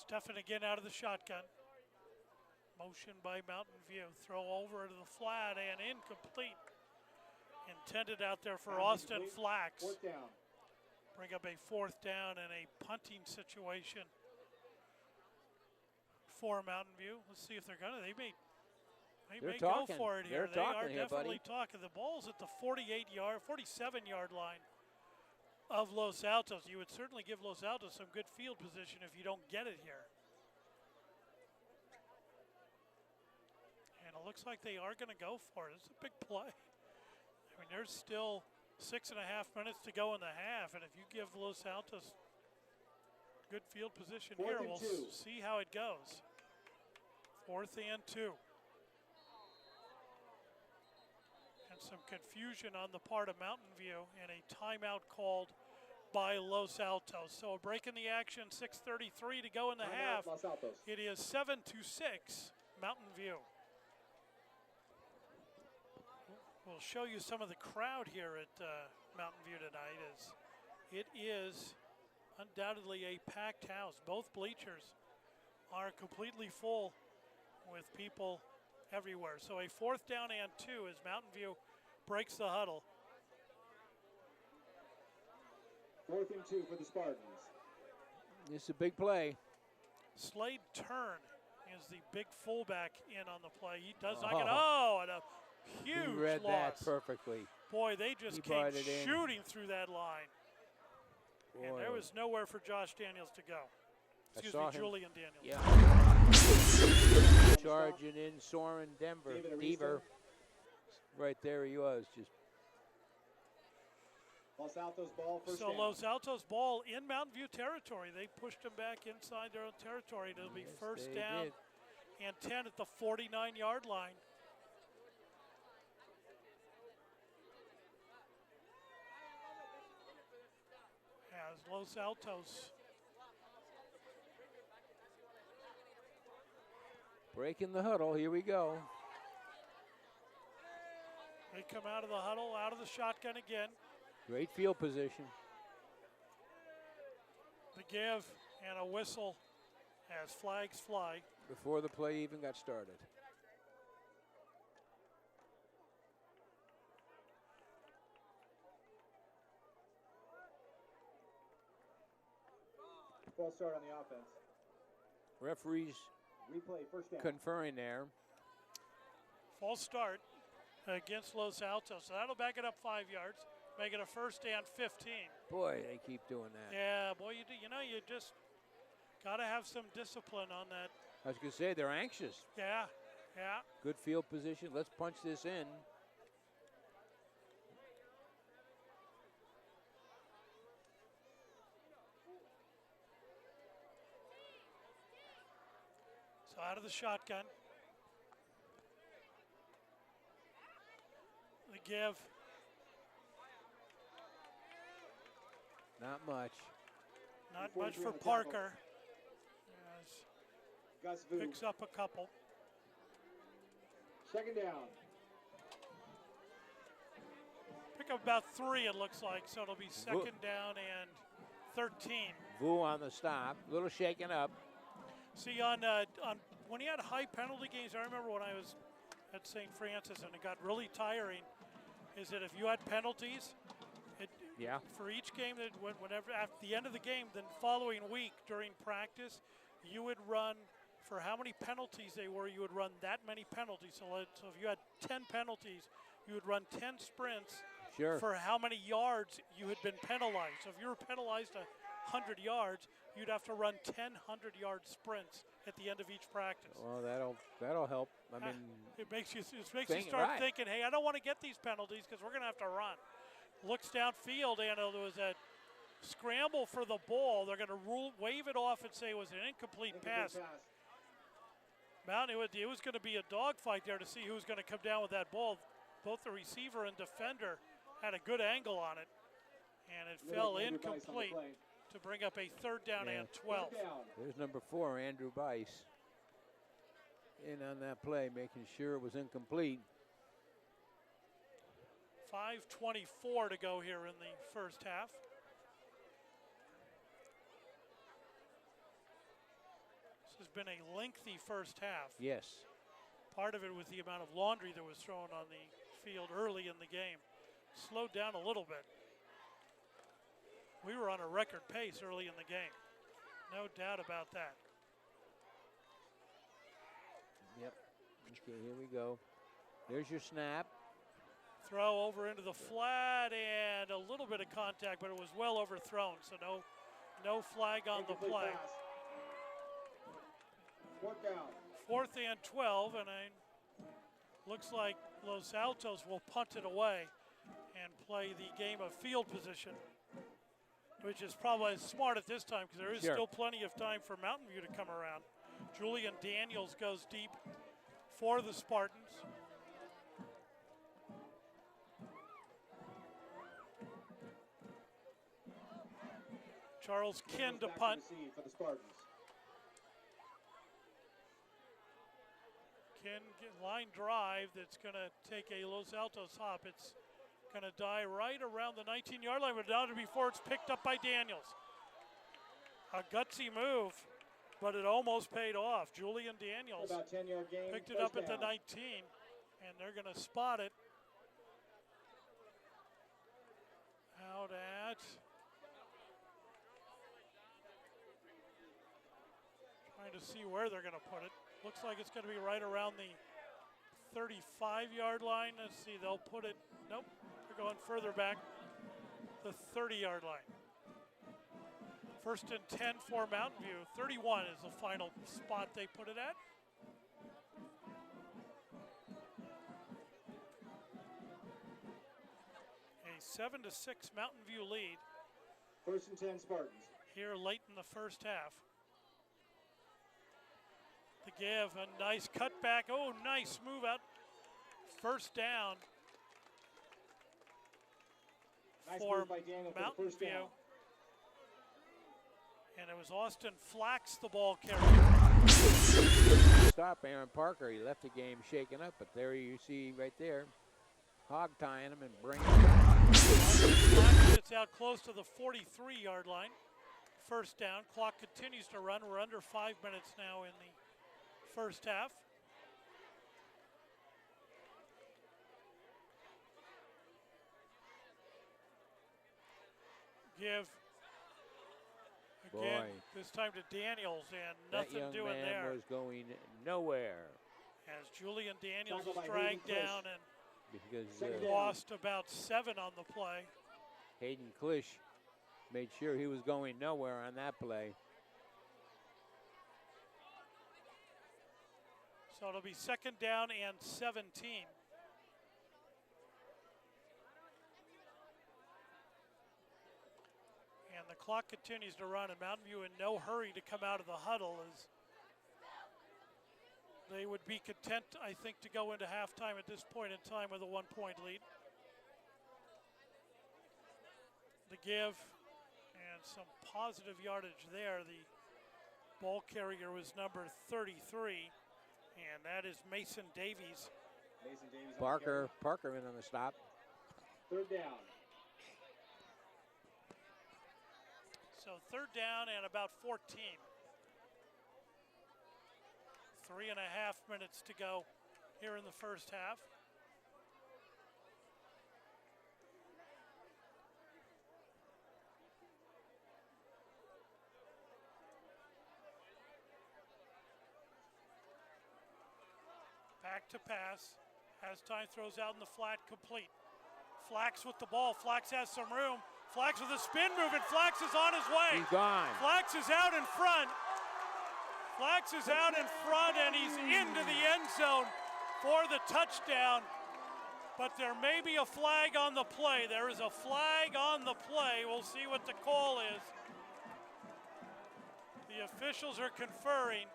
Stefan again out of the shotgun. Motion by Mountain View. Throw over to the flat and incomplete. Intended out there for Austin Flax. Fourth down. Bring up a fourth down and a punting situation for Mountain View. Let's see if they're gonna. They may go for it here. They are definitely talking. The ball's at the 47-yard line of Los Altos. You would certainly give Los Altos some good field position if you don't get it here. And it looks like they are going to go for it. It's a big play. I mean, there's still 6.5 minutes to go in the half, and if you give Los Altos good field position here, we'll see how it goes. 4th and 2. And some confusion on the part of Mountain View and a timeout called by Los Altos. So a break in the action, 6:33 to go in the half. It is 7-6, Mountain View. We'll show you some of the crowd here at Mountain View tonight, as it is undoubtedly a packed house. Both bleachers are completely full with people everywhere. So a 4th down and 2 as Mountain View breaks the huddle. 4th and 2 for the Spartans. This is a big play. Slade Turn is the big fullback in on the play. He does not get, and a huge he read loss. That perfectly. Boy, they just came shooting through that line. Boy. And there was nowhere for Josh Daniels to go. Excuse me, Julian Daniels. Yeah. Charging in Soren Deaver. Right there he was. Just Los Altos ball first so down. Los Altos ball in Mountain View territory. They pushed them back inside their own territory. It'll be first down and 10 at the 49-yard line. As Los Altos breaking the huddle. Here we go. They come out of the huddle, out of the shotgun again. Great field position. The give and a whistle as flags fly. Before the play even got started. False start on the offense. Referees replay first down. Conferring there. False start against Los Altos. So that'll back it up 5 yards, make it a first and 15. Boy, they keep doing that. Yeah, boy, you do. You know, you just got to have some discipline on that. I was going to say, they're anxious. Yeah. Good field position. Let's punch this in. So out of the shotgun. The give. Not much. Not much for Parker. As picks up a couple. Second down. Pick up about 3, it looks like. So it'll be second down and 13. Vu on the stop. A little shaken up. See, on when you had high penalty games, I remember when I was at St. Francis and it got really tiring, is that if you had penalties, for each game, that whenever at the end of the game, then following week during practice, you would run for how many penalties they were. You would run that many penalties. So if you had 10 penalties, you would run 10 sprints for how many yards you had been penalized. So if you were penalized 100 yards, you'd have to run 10 100-yard sprints at the end of each practice. Well, that'll help. I mean, it makes you start thinking, hey, I don't want to get these penalties because we're going to have to run. Looks downfield, and there was a scramble for the ball. They're going to wave it off and say it was an incomplete pass. Mountain, it was going to be a dogfight there to see who was going to come down with that ball. Both the receiver and defender had a good angle on it, and it fell incomplete to bring up a third down and 12. There's number 4, Andrew Bice, in on that play, making sure it was incomplete. 5:24 to go here in the first half. been a lengthy first half. Yes. Part of it was the amount of laundry that was thrown on the field early in the game. Slowed down a little bit. We were on a record pace early in the game. No doubt about that. Yep. Okay, here we go. There's your snap. Throw over into the flat and a little bit of contact, but it was well overthrown, so no flag on the play. Fourth down. 4th and 12, and looks like Los Altos will punt it away and play the game of field position, which is probably smart at this time because there is still plenty of time for Mountain View to come around. Julian Daniels goes deep for the Spartans. Charles Kin to punt. For the Spartans. Kin line drive that's going to take a Los Altos hop. It's going to die right around the 19-yard line, but down before it's picked up by Daniels. A gutsy move, but it almost paid off. Julian Daniels About 10-yard gain. picked it up at the 19, and they're going to spot it out at trying to see where they're going to put it. Looks like it's going to be right around the 35-yard line. Let's see, they'll put it, nope, they're going further back, the 30-yard line. 1st and 10 for Mountain View. 31 is the final spot they put it at. A 7-6 Mountain View lead. 1st and 10 Spartans. Here late in the first half. The give, a nice cutback. Oh, nice move out. 1st down. Nice for move by Daniel Mountain for the first View. down. And it was Austin Flax, the ball carrier. Stop Aaron Parker. He left the game shaken up, but there you see right there, hog tying him and bringing him down. Flax gets out close to the 43-yard line. 1st down. Clock continues to run. We're under 5 minutes now in the first half. Give again, this time to Daniels, and nothing that young doing man there. was going nowhere As Julian Daniels Tackled is by dragged Hayden down and because Second down. lost about 7 on the play. Hayden Klisch made sure he was going nowhere on that play. So it'll be 2nd down and 17. And the clock continues to run, and Mountain View in no hurry to come out of the huddle as they would be content, I think, to go into halftime at this point in time with a 1-point lead. The give and some positive yardage there. The ball carrier was number 33, and that is Mason Davies. Mason Davies on the carry. Parker in on the stop. 3rd down. So 3rd down and about 14. 3.5 minutes to go here in the first half. Back to pass. Has time, throws out in the flat, complete. Flax with the ball. Flax has some room. Flax with a spin move, and Flax is on his way. He's gone. Flax is out in front. Flax is out in front, and he's into the end zone for the touchdown. But there may be a flag on the play. There is a flag on the play. We'll see what the call is. The officials are conferring.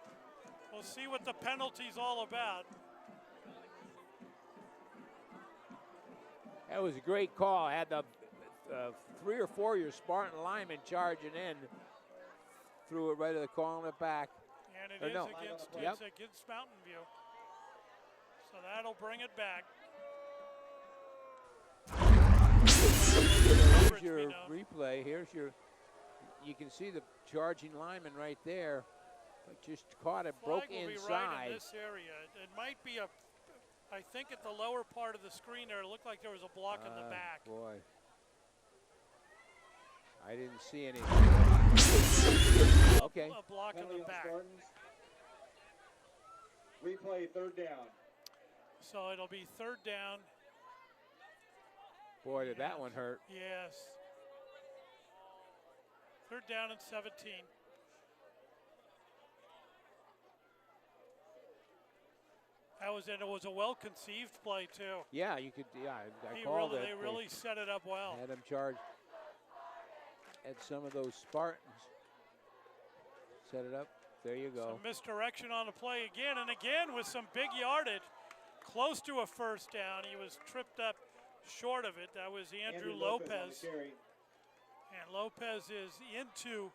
We'll see what the penalty's all about. That was a great call. Had the 3 or 4 of your Spartan linemen charging in. Threw it right to the corner back. And it Or is no. it's against Mountain View. So that'll bring it back. Here's your replay. You can see the charging lineman right there. But just caught it, Flag broke will be inside. right in this area. It might be a, I think at the lower part of the screen there, it looked like there was a block in the back. Boy. I didn't see any. Okay. A block in the back. Replay, third down. So it'll be third down. Boy, did that one hurt. Yes. Third down and 17. It was a well-conceived play too. Yeah, you could. Yeah, I called it. They really set it up well. Had him charge at some of those Spartans. Set it up. There you go. Some misdirection on the play again and again with some big yardage. Close to a first down. He was tripped up short of it. That was Andrew Lopez. And Lopez is into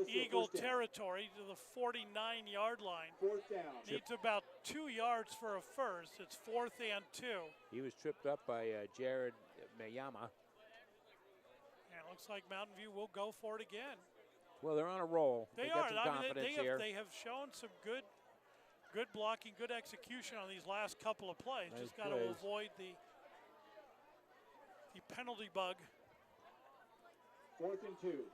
Eagle territory to the 49-yard line. Fourth down. Needs about 2 yards for a first. It's 4th and 2. He was tripped up by Jared Mayama. And it looks like Mountain View will go for it again. Well, they're on a roll. They got are. some confidence here. They have shown some good blocking, good execution on these last couple of plays. Nice Just got to avoid the penalty bug. 4th and 2.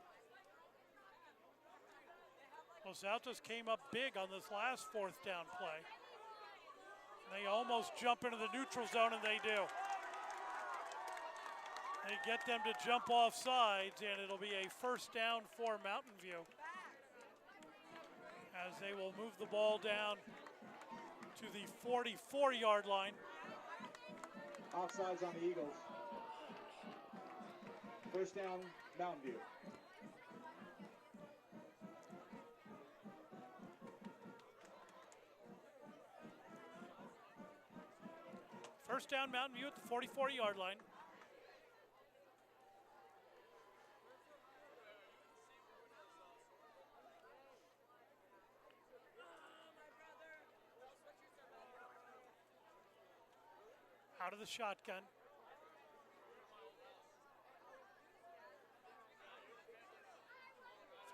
Los Altos came up big on this last 4th down play. They almost jump into the neutral zone, and they do. They get them to jump off sides, and it'll be a first down for Mountain View, as they will move the ball down to the 44-yard line. Offsides on the Eagles. First down, Mountain View. First down, Mountain View at the 44-yard line. Out of the shotgun.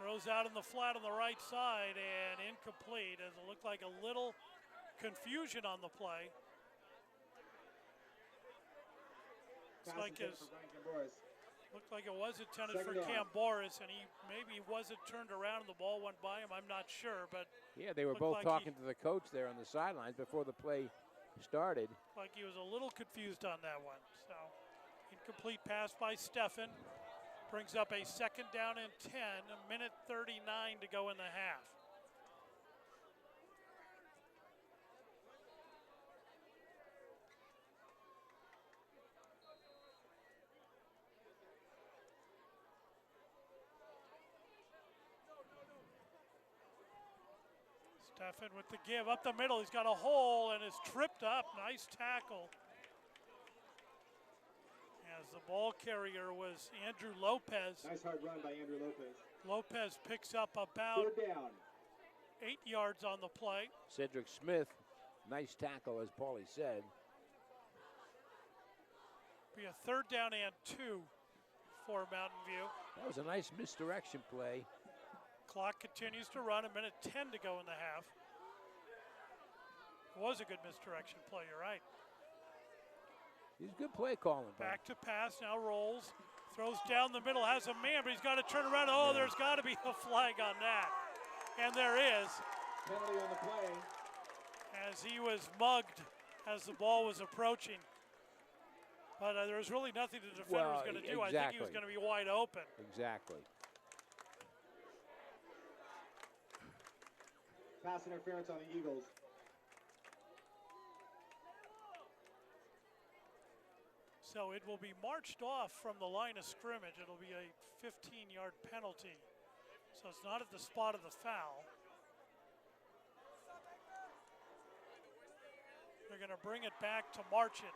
Throws out in the flat on the right side and incomplete, as it looked like a little confusion on the play. Looked like it was intended for Cam Boris, and he maybe wasn't turned around and the ball went by him. I'm not sure, but yeah, they were both talking to the coach there on the sidelines before the play started. Like he was a little confused on that one. So incomplete pass by Stefan brings up a second down and 10, a minute 39 to go in the half. Stefan with the give up the middle. He's got a hole and is tripped up. Nice tackle. As the ball carrier was Andrew Lopez. Nice hard run by Andrew Lopez. Lopez picks up about 8 yards on the play. Cedric Smith, nice tackle, as Paulie said. Be a third down and 2 for Mountain View. That was a nice misdirection play. Clock continues to run, a minute 10 to go in the half. It was a good misdirection play, you're right. He's good play calling. Back to pass, now rolls. Throws down the middle, has a man, but he's got to turn around. Oh, there's got to be a flag on that. And there is. Penalty on the play. As he was mugged as the ball was approaching. But there was really nothing the defender was going to do. Exactly. I think he was going to be wide open. Exactly. Pass interference on the Eagles. So it will be marched off from the line of scrimmage. It'll be a 15-yard penalty. So it's not at the spot of the foul. They're going to bring it back to march it.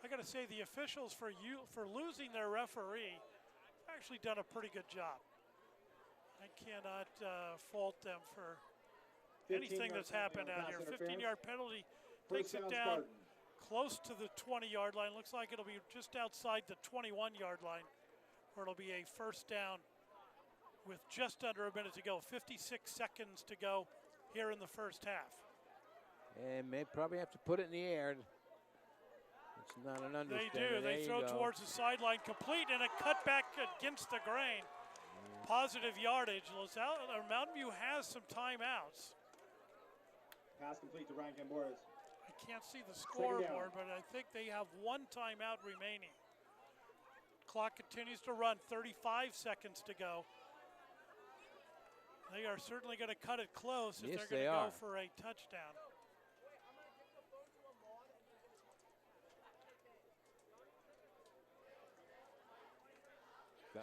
I got to say, the officials for losing their referee have actually done a pretty good job. I cannot fault them for anything that's happened out here. 15-yard penalty takes it down close to the 20-yard line. Looks like it'll be just outside the 21-yard line, where it'll be a first down with just under a minute to go. 56 seconds to go here in the first half. And may probably have to put it in the air. It's not an understatement. They do. They throw towards the sideline, complete, and a cutback against the grain. Positive yardage. Mountain View has some timeouts. Pass complete to Ryan Gamboras. I can't see the scoreboard, but I think they have one timeout remaining. Clock continues to run, 35 seconds to go. They are certainly going to cut it close if they're going to go for a touchdown.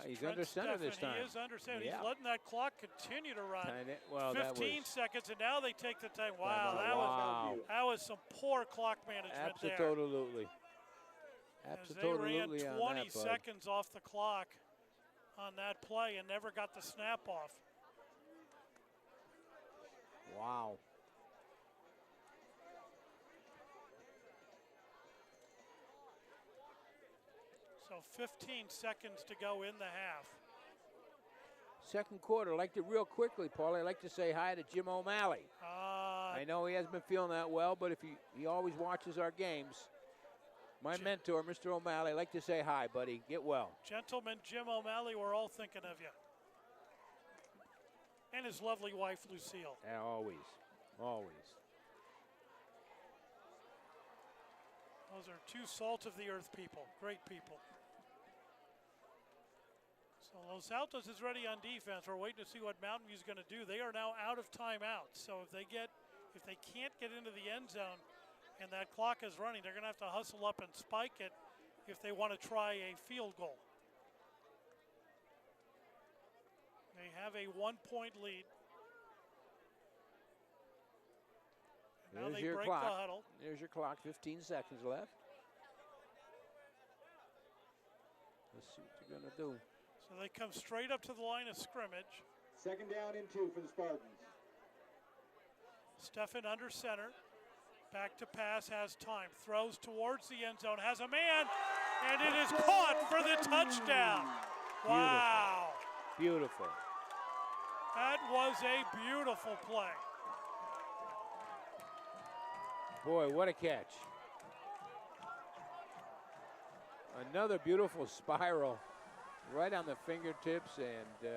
He's under center this time. He is under center. Yeah. He's letting that clock continue to run. Well, 15 seconds, and now they take the time. Wow, that was some poor clock management there. Absolutely. As they ran 20 seconds off the clock on that play and never got the snap off. Wow. So 15 seconds to go in the half. Second quarter, real quickly, Paul, I'd like to say hi to Jim O'Malley. I know he hasn't been feeling that well, but if he always watches our games. My mentor, Mr. O'Malley, I'd like to say hi, buddy. Get well. Gentleman Jim O'Malley, we're all thinking of you. And his lovely wife, Lucille. Yeah, always. Those are two salt-of-the-earth people, great people. So Los Altos is ready on defense. We're waiting to see what Mountain View is going to do. They are now out of timeouts. So if they can't get into the end zone and that clock is running, they're going to have to hustle up and spike it if they want to try a field goal. They have a 1-point lead. And now they break the huddle. There's your clock, 15 seconds left. Let's see what they're going to do. So they come straight up to the line of scrimmage. Second down and 2 for the Spartans. Stefan under center. Back to pass, has time. Throws towards the end zone, has a man, and it is caught for the touchdown. Wow. Beautiful. That was a beautiful play. Boy, what a catch. Another beautiful spiral right on the fingertips, and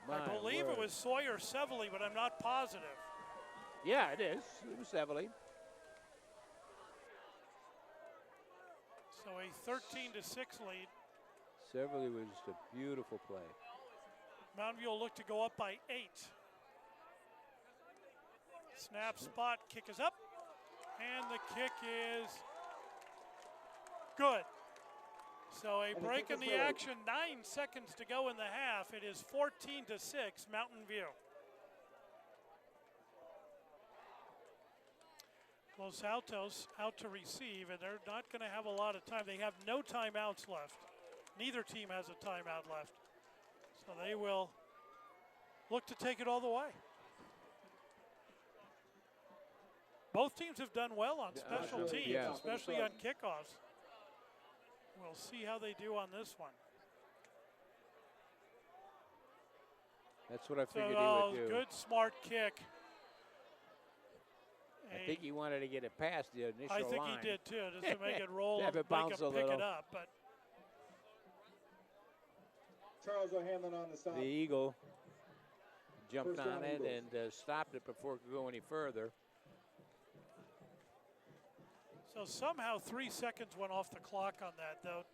I believe it was Sawyer Sevely, but I'm not positive. Yeah, it is. It was Sevely. So a 13-6 lead. Sevely was just a beautiful play. Mountain View will look to go up by 8. Snap, spot, kick is up, and the kick is good. So a break in the action, 9 seconds to go in the half. It is 14-6, Mountain View. Los Altos out to receive, and they're not going to have a lot of time. They have no timeouts left. Neither team has a timeout left. So they will look to take it all the way. Both teams have done well on special teams, especially on kickoffs. We'll see how they do on this one. That's what I figured he would do. Good, smart kick. I think he wanted to get it past the initial line. I think he did too, just to make it roll and make bounce him a pick little. it up. But Charles O'Hanlon on the stop. The Eagle jumped on it and stopped it before it could go any further. So somehow 3 seconds went off the clock on that, though.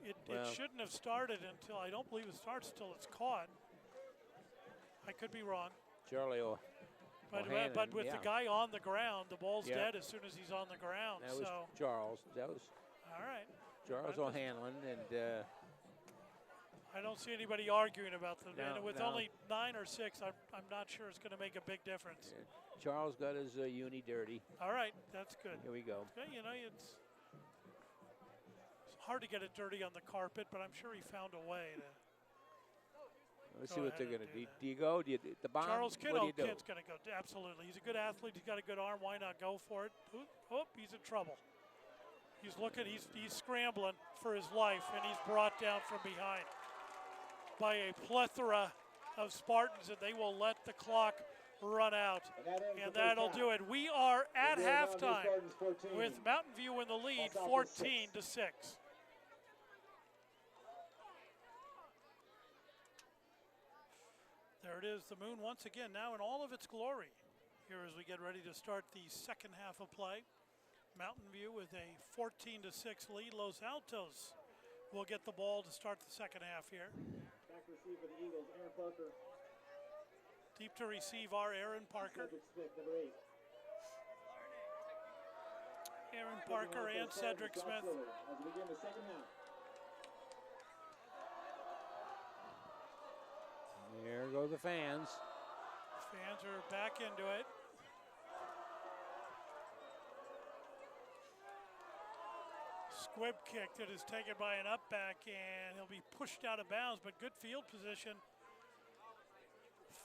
It shouldn't have started until, I don't believe it starts until it's caught. I could be wrong. Charlie O'Hanlon, but with the guy on the ground, the ball's dead as soon as he's on the ground. That was Charles. That was all right. Charles O'Hanlon, and I don't see anybody arguing about them. And with only 9 or 6, I'm not sure it's going to make a big difference. Yeah. Charles got his uni dirty. All right, that's good. Here we go. You know, it's hard to get it dirty on the carpet, but I'm sure he found a way to. Let's Go see what ahead they're and going to do do. that. Do you go? Do you, the bond? Charles Kidd, What do you do? Kidd's going to go. Absolutely. He's a good athlete. He's got a good arm. Why not go for it? Oh, he's in trouble. He's looking, he's scrambling for his life, and he's brought down from behind by a plethora of Spartans, and they will let the clock run out. And that'll do it. We are at halftime with Mountain View in the lead, 14-6. There it is, the moon once again, now in all of its glory. Here as we get ready to start the second half of play. Mountain View with a 14-6 lead. Los Altos will get the ball to start the second half here. Back to receive for the Eagles, Aaron Parker. Deep to receive our Aaron Parker. Cedric Smith, number 8. Aaron Parker and Cedric Smith. As we begin the second half. There go the fans. Fans are back into it. Squib kick that is taken by an up back, and he'll be pushed out of bounds, but good field position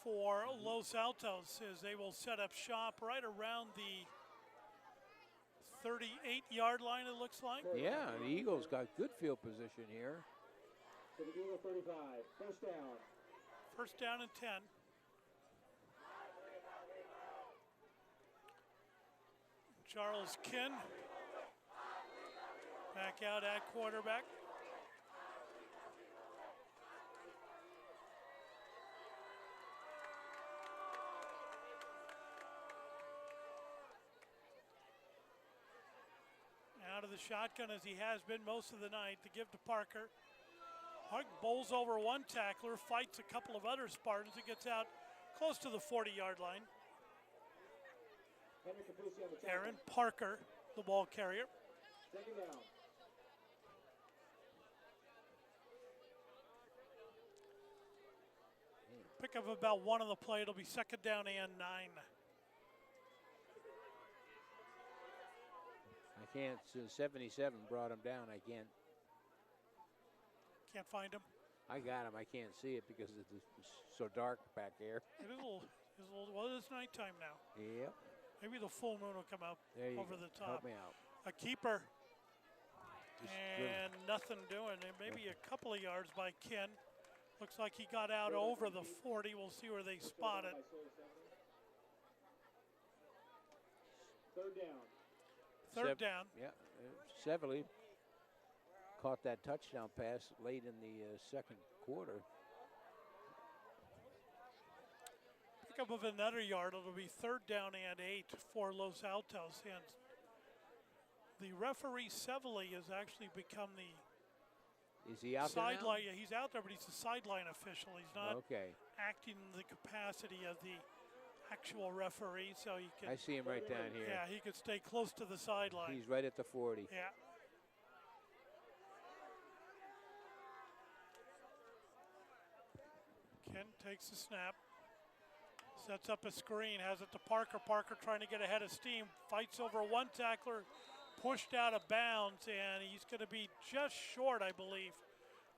for Los Altos as they will set up shop right around the 38-yard line, it looks like. Yeah, the Eagles got good field position here. To the Eagle 35, first down. First down and 10. Charles Kinn back out at quarterback. Out of the shotgun as he has been most of the night to give to Parker. Parker bowls over one tackler, fights a couple of other Spartans. It gets out close to the 40-yard line. Aaron Parker, the ball carrier. Second down. Pick up about one on the play. It'll be second down and 9. I can't. 77 brought him down. I can't. Can't find him. I got him. I can't see it because it's so dark back there. It is a little, well, it is nighttime now. Yep. Maybe the full moon will come out over the top. Help me out. A keeper. Just and nothing doing. And maybe a couple of yards by Ken. Looks like he got out over the 40. We'll see where they spot it. Third down. Third down. Yeah. Sevely caught that touchdown pass late in the second quarter. Pick up of another yard. It'll be third down and 8 for Los Altos. And the referee Sevely has actually become the Is he out there now? sideline. Yeah, he's out there, but he's the sideline official. He's not Okay. acting in the capacity of the actual referee, so he can. I see him right down here. Yeah, he could stay close to the sideline. He's right at the 40. Yeah. Ken takes the snap, sets up a screen, has it to Parker. Parker trying to get ahead of steam, fights over one tackler, pushed out of bounds, and he's going to be just short, I believe,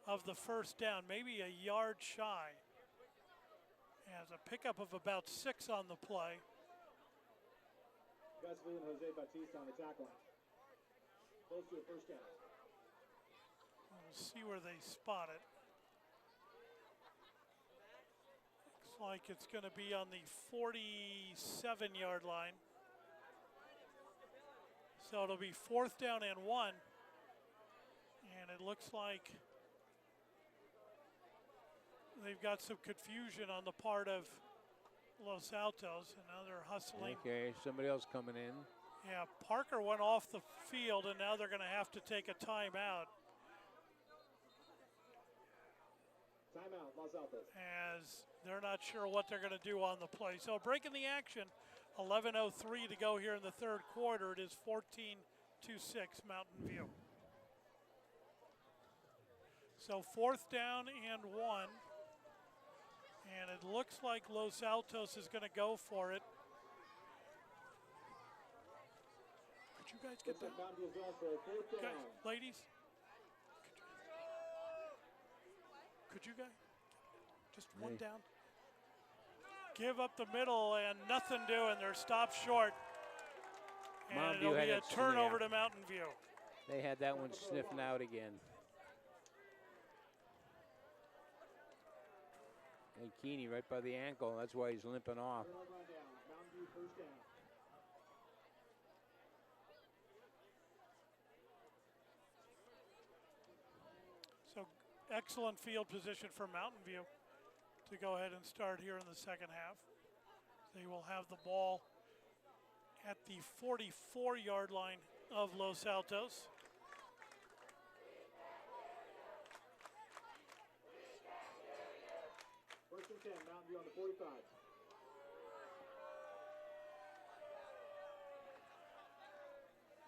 of the first down, maybe a yard shy. Has a pickup of about 6 on the play. Gus Lee and Jose Batista on the tackle. Close to a first down. We'll see where they spot it. Looks like it's going to be on the 47-yard line. So it'll be fourth down and 1. And it looks like they've got some confusion on the part of Los Altos, and now they're hustling. Okay, somebody else coming in. Yeah, Parker went off the field, and now they're going to have to take a timeout. Timeout, Los Altos. As they're not sure what they're going to do on the play. So breaking the action, 11:03 to go here in the third quarter. It is 14-6 Mountain View. So fourth down and 1. And it looks like Los Altos is going to go for it. Could you guys get that? Mountain View's going for a fourth down. Guys, ladies, could you guys Just one down. Give up the middle and nothing doing. They're stopped short. And Mountain it'll View be had a it, turnover yeah. to Mountain View. They had that one sniffing out again. And Keeney right by the ankle. That's why he's limping off. Mountain View first down. So excellent field position for Mountain View to go ahead and start here in the second half. They will have the ball at the 44-yard line of Los Altos. First and 10, Mountain View on the 45.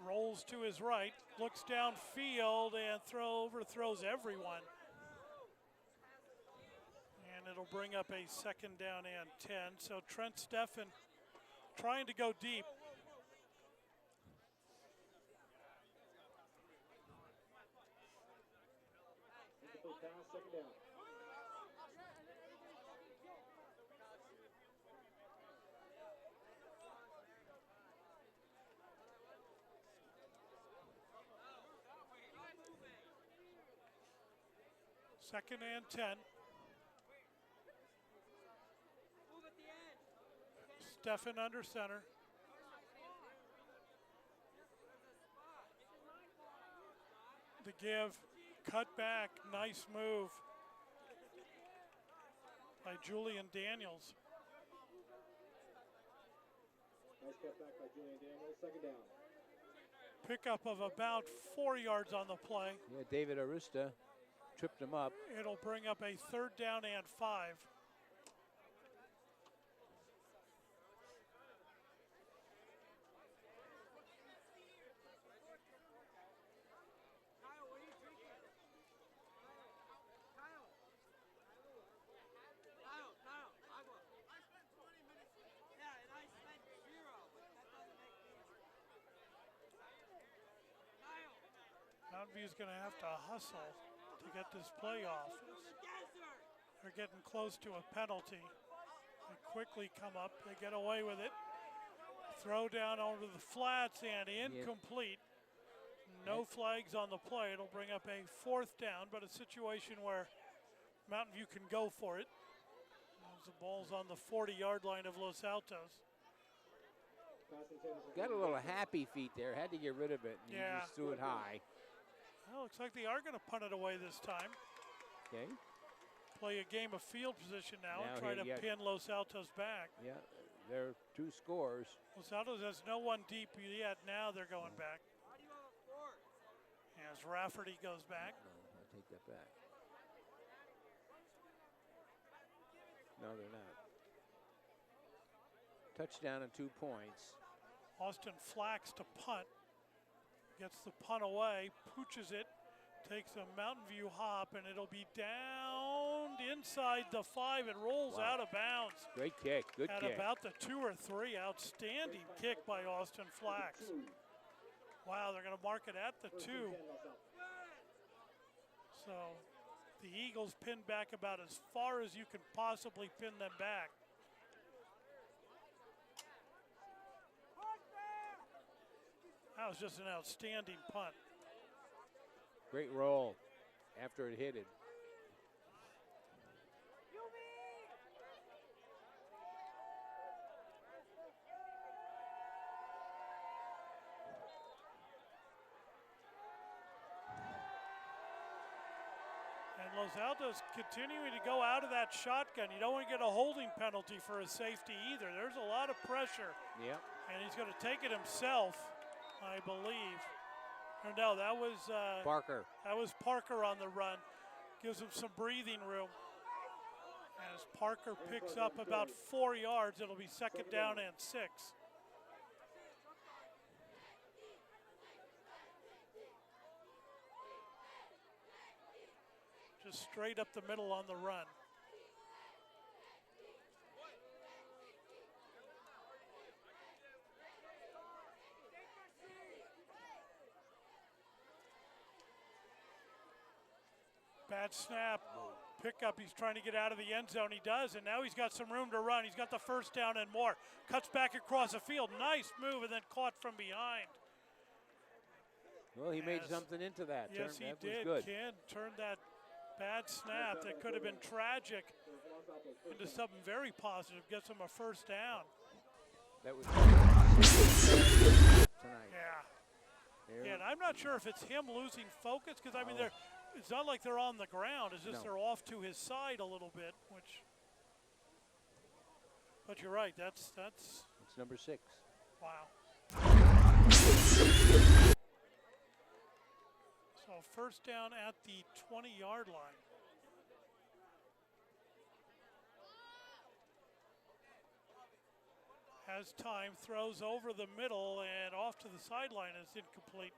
Rolls to his right, looks downfield and overthrows everyone. And it'll bring up a second down and 10. So Trent Steffen trying to go deep. Incomplete pass, second down. Second and 10. Steffen under center. The give, cut back, nice move by Julian Daniels. Nice cut back by Julian Daniels, second down. Pickup of about 4 yards on the play. Yeah, David Arista tripped him up. It'll bring up a third down and 5. Mountain View's going to have to hustle to get this play off. They're getting close to a penalty. They quickly come up, they get away with it. Throw down over the flats and incomplete. No flags on the play. It'll bring up a fourth down, but a situation where Mountain View can go for it. As the ball's on the 40-yard line of Los Altos. Got a little happy feet there. Had to get rid of it. And Yeah. He just threw it high. Well, looks like they are going to punt it away this time. Okay. Play a game of field position now and Now try here to you got- pin Los Altos back. Yeah, there are 2 scores. Los Altos has no one deep yet. Now they're going back. As Rafferty goes back. No, I'll take that back. No, they're not. Touchdown and 2 points. Austin Flax to punt. Gets the punt away, pooches it, takes a Mountain View hop, and it'll be down inside the 5. It rolls out of bounds. Great kick, good At kick. about the 2 or 3. Outstanding kick by Austin Flax. Wow, they're going to mark it at the 2. So the Eagles pin back about as far as you can possibly pin them back. That was just an outstanding punt. Great roll after it hit it. And Los Altos continuing to go out of that shotgun. You don't want to get a holding penalty for a safety either. There's a lot of pressure. Yep. And he's going to take it himself, I believe. Or no, that was Parker. That was Parker on the run. Gives him some breathing room. As Parker picks up about 4 yards, it'll be second down and 6. Just straight up the middle on the run. Bad snap. Pickup, he's trying to get out of the end zone. He does, and now he's got some room to run. He's got the first down and more. Cuts back across the field. Nice move, and then caught from behind. Well, he made something into that. Yes, he that did. Was good. Ken turned that bad snap that could have been tragic into something very positive. Gets him a first down. That was tonight. Yeah, and I'm not sure if it's him losing focus, because, I mean, it's not like they're on the ground. It's just they're off to his side a little bit, which, but you're right, that's number 6. Wow. So first down at the 20-yard line. Has time, throws over the middle and off to the sideline. Is incomplete.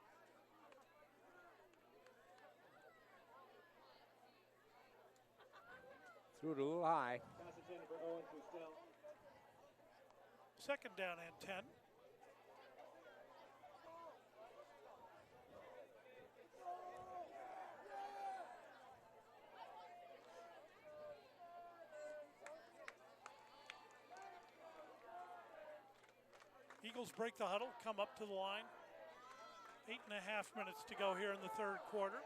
Threw it a little high. Second down and 10. Eagles break the huddle, come up to the line. 8.5 minutes to go here in the third quarter.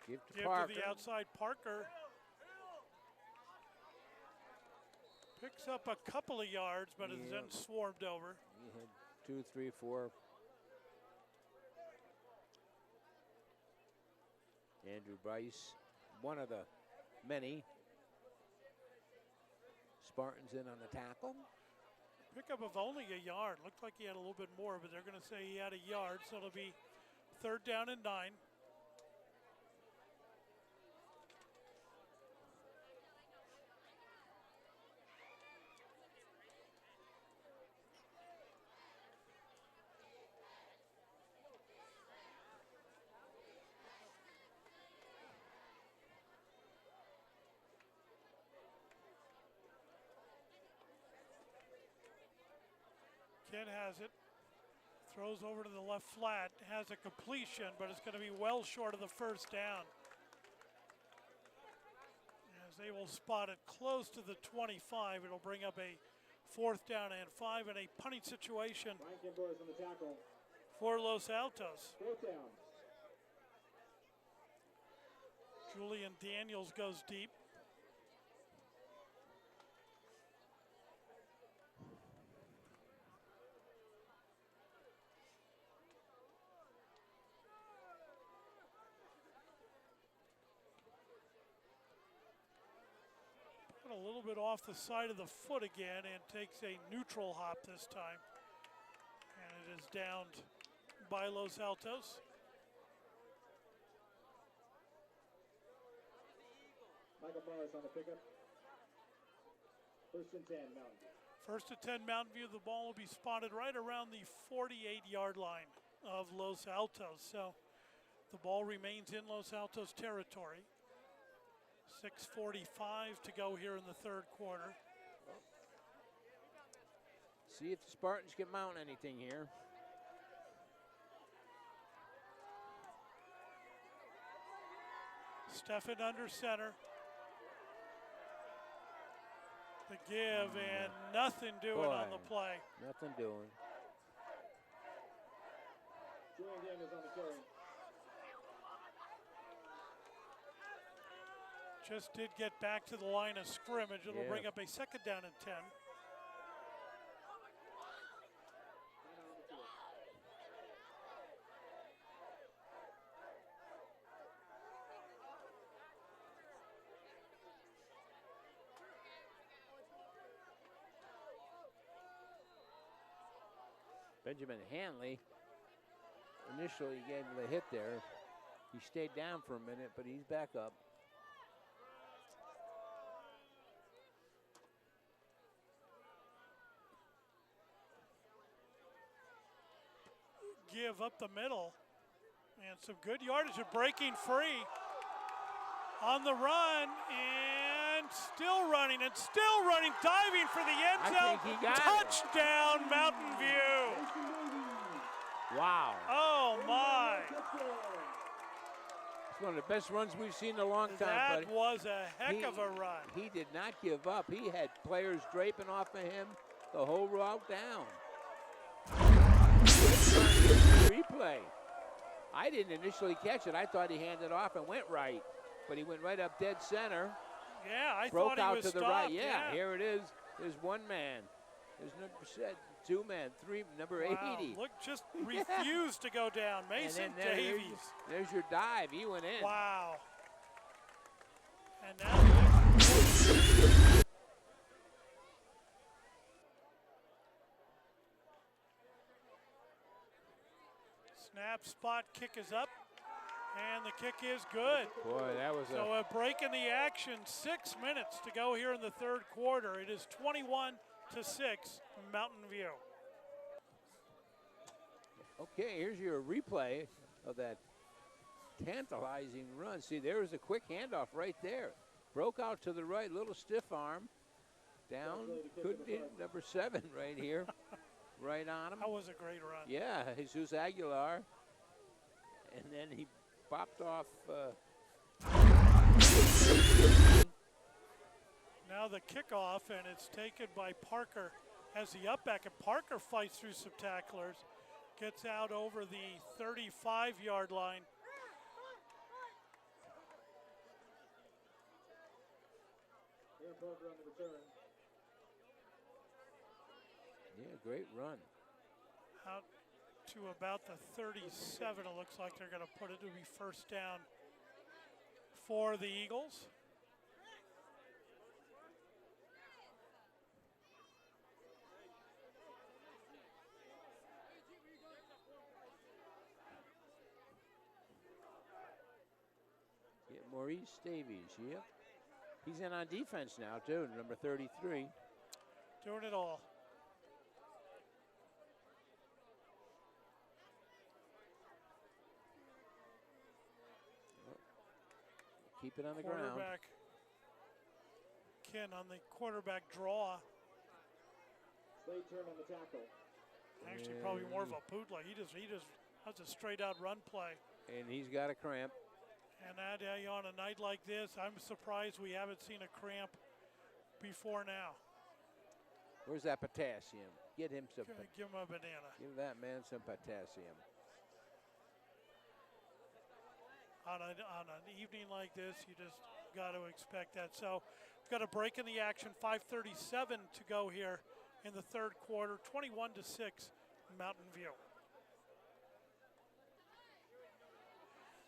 Give to the outside. Parker picks up a couple of yards, but is then swarmed over. He had 2, 3, 4. Andrew Bryce, one of the many. Spartans in on the tackle. Pickup of only a yard. Looked like he had a little bit more, but they're going to say he had a yard, so it'll be third down and 9. Ken has it, throws over to the left flat, has a completion, but it's going to be well short of the first down. As they will spot it close to the 25, it'll bring up a fourth down and 5 in a punting situation for Los Altos. Julian Daniels goes deep. A little bit off the side of the foot again and takes a neutral hop this time. And it is downed by Los Altos. Michael Morris on the pickup. First and 10, Mountain View. First and 10, Mountain View. The ball will be spotted right around the 48-yard line of Los Altos. So the ball remains in Los Altos territory. 6:45 to go here in the third quarter. See if the Spartans can mount anything here. Steffen under center. The give and nothing doing on the play. Nothing doing. Julian Daniels on the carry. Just did get back to the line of scrimmage. It'll bring up a second down and 10. Benjamin Hanley initially gave him the hit there. He stayed down for a minute, but he's back up. Give up the middle, and some good yardage of breaking free on the run, and still running, diving for the end zone. Touchdown, Mountain View. Wow. Oh my. one of the best runs we've seen in a long time, That buddy. was a heck of a run. He did not give up. He had players draping off of him the whole route down. Replay. I didn't initially catch it. I thought he handed off and went right, but he went right up dead center. Yeah, I broke thought he out was to the stopped. right. Yeah, here it is. There's one man. There's two men, number 80. Look, just refused to go down. Mason Davies. There's your dive. He went in. Wow. And now the extra point. Snap, spot, kick is up, and the kick is good. Boy, that was so a break in the action. 6 minutes to go here in the third quarter. It is 21-6, Mountain View. Okay, here's your replay of that tantalizing run. See, there was a quick handoff right there. Broke out to the right, little stiff arm. Down, couldn't hit number 7 right here. Right on him. That was a great run. Yeah, Jesus Aguilar. And then he popped off. Now the kickoff, and it's taken by Parker as the up back. And Parker fights through some tacklers. Gets out over the 35-yard line. Aaron Parker on the return. Yeah, great run. Out to about the 37, it looks like they're going to put it to be first down for the Eagles. Yeah, Maurice Davies, yep. He's in on defense now, too, number 33. Doing it all. Keep it on the ground. Ken on the quarterback draw. Slade turn on the tackle. Actually, probably more of a bootleg. He just that's a straight out run play. And he's got a cramp. And that on a night like this, I'm surprised we haven't seen a cramp before now. Where's that potassium? Get him some. Give him a banana. Give that man some potassium. On an evening like this, you just got to expect that. So we've got a break in the action. 5:37 to go here in the third quarter. 21-6, Mountain View.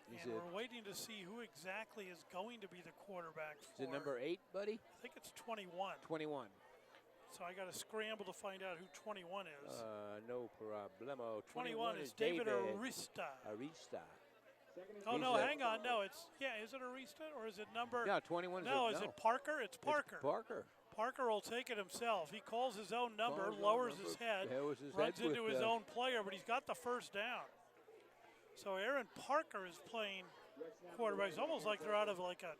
And we're waiting to see who exactly is going to be the quarterback. Is it number 8, buddy? I think it's 21. 21. So I got to scramble to find out who 21 is. No problemo. 21 is David Arista. Oh, no, hang on. No, it's, is it Arista or is it number? Yeah, 21 is No, is it Parker? It's Parker. It's Parker. Parker will take it himself. He calls his own number, lowers his head, runs into his own player, but he's got the first down. So Aaron Parker is playing quarterback. It's almost like they're out of like a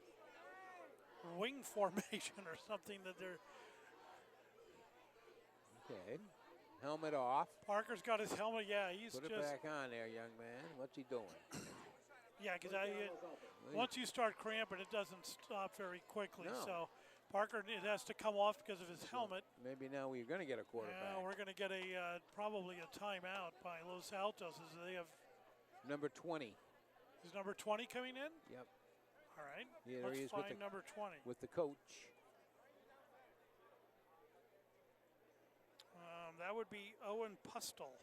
wing formation or something that they're. Okay. Helmet off. Parker's got his helmet. Yeah, he's Put it back on there, young man. What's he doing? Yeah, because once you start cramping, it doesn't stop very quickly. No. So Parker, it has to come off because of his helmet. Maybe now we're going to get a quarterback. Yeah, we're going to get probably a timeout by Los Altos as they have. Number 20. Is number 20 coming in? Yep. All right. Yeah, there he is find number 20. With the coach. That would be Owen Pustel.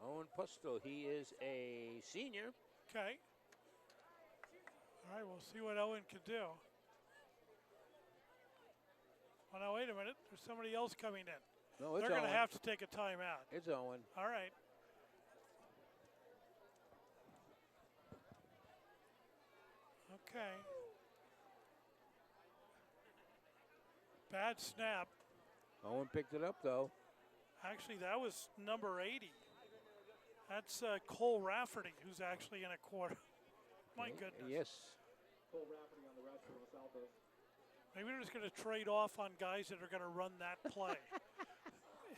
Owen Pustel, he is a senior. Okay. All right, we'll see what Owen can do. Oh, now, wait a minute. There's somebody else coming in. No, it's They're going to Owen. have to take a timeout. It's Owen. All right. Okay. Bad snap. Owen picked it up, though. Actually, that was number 80. That's Cole Rafferty, who's actually in a quarter. My goodness. Yes. Cole Rafferty on the rush for Los Altos. Maybe they're just going to trade off on guys that are going to run that play.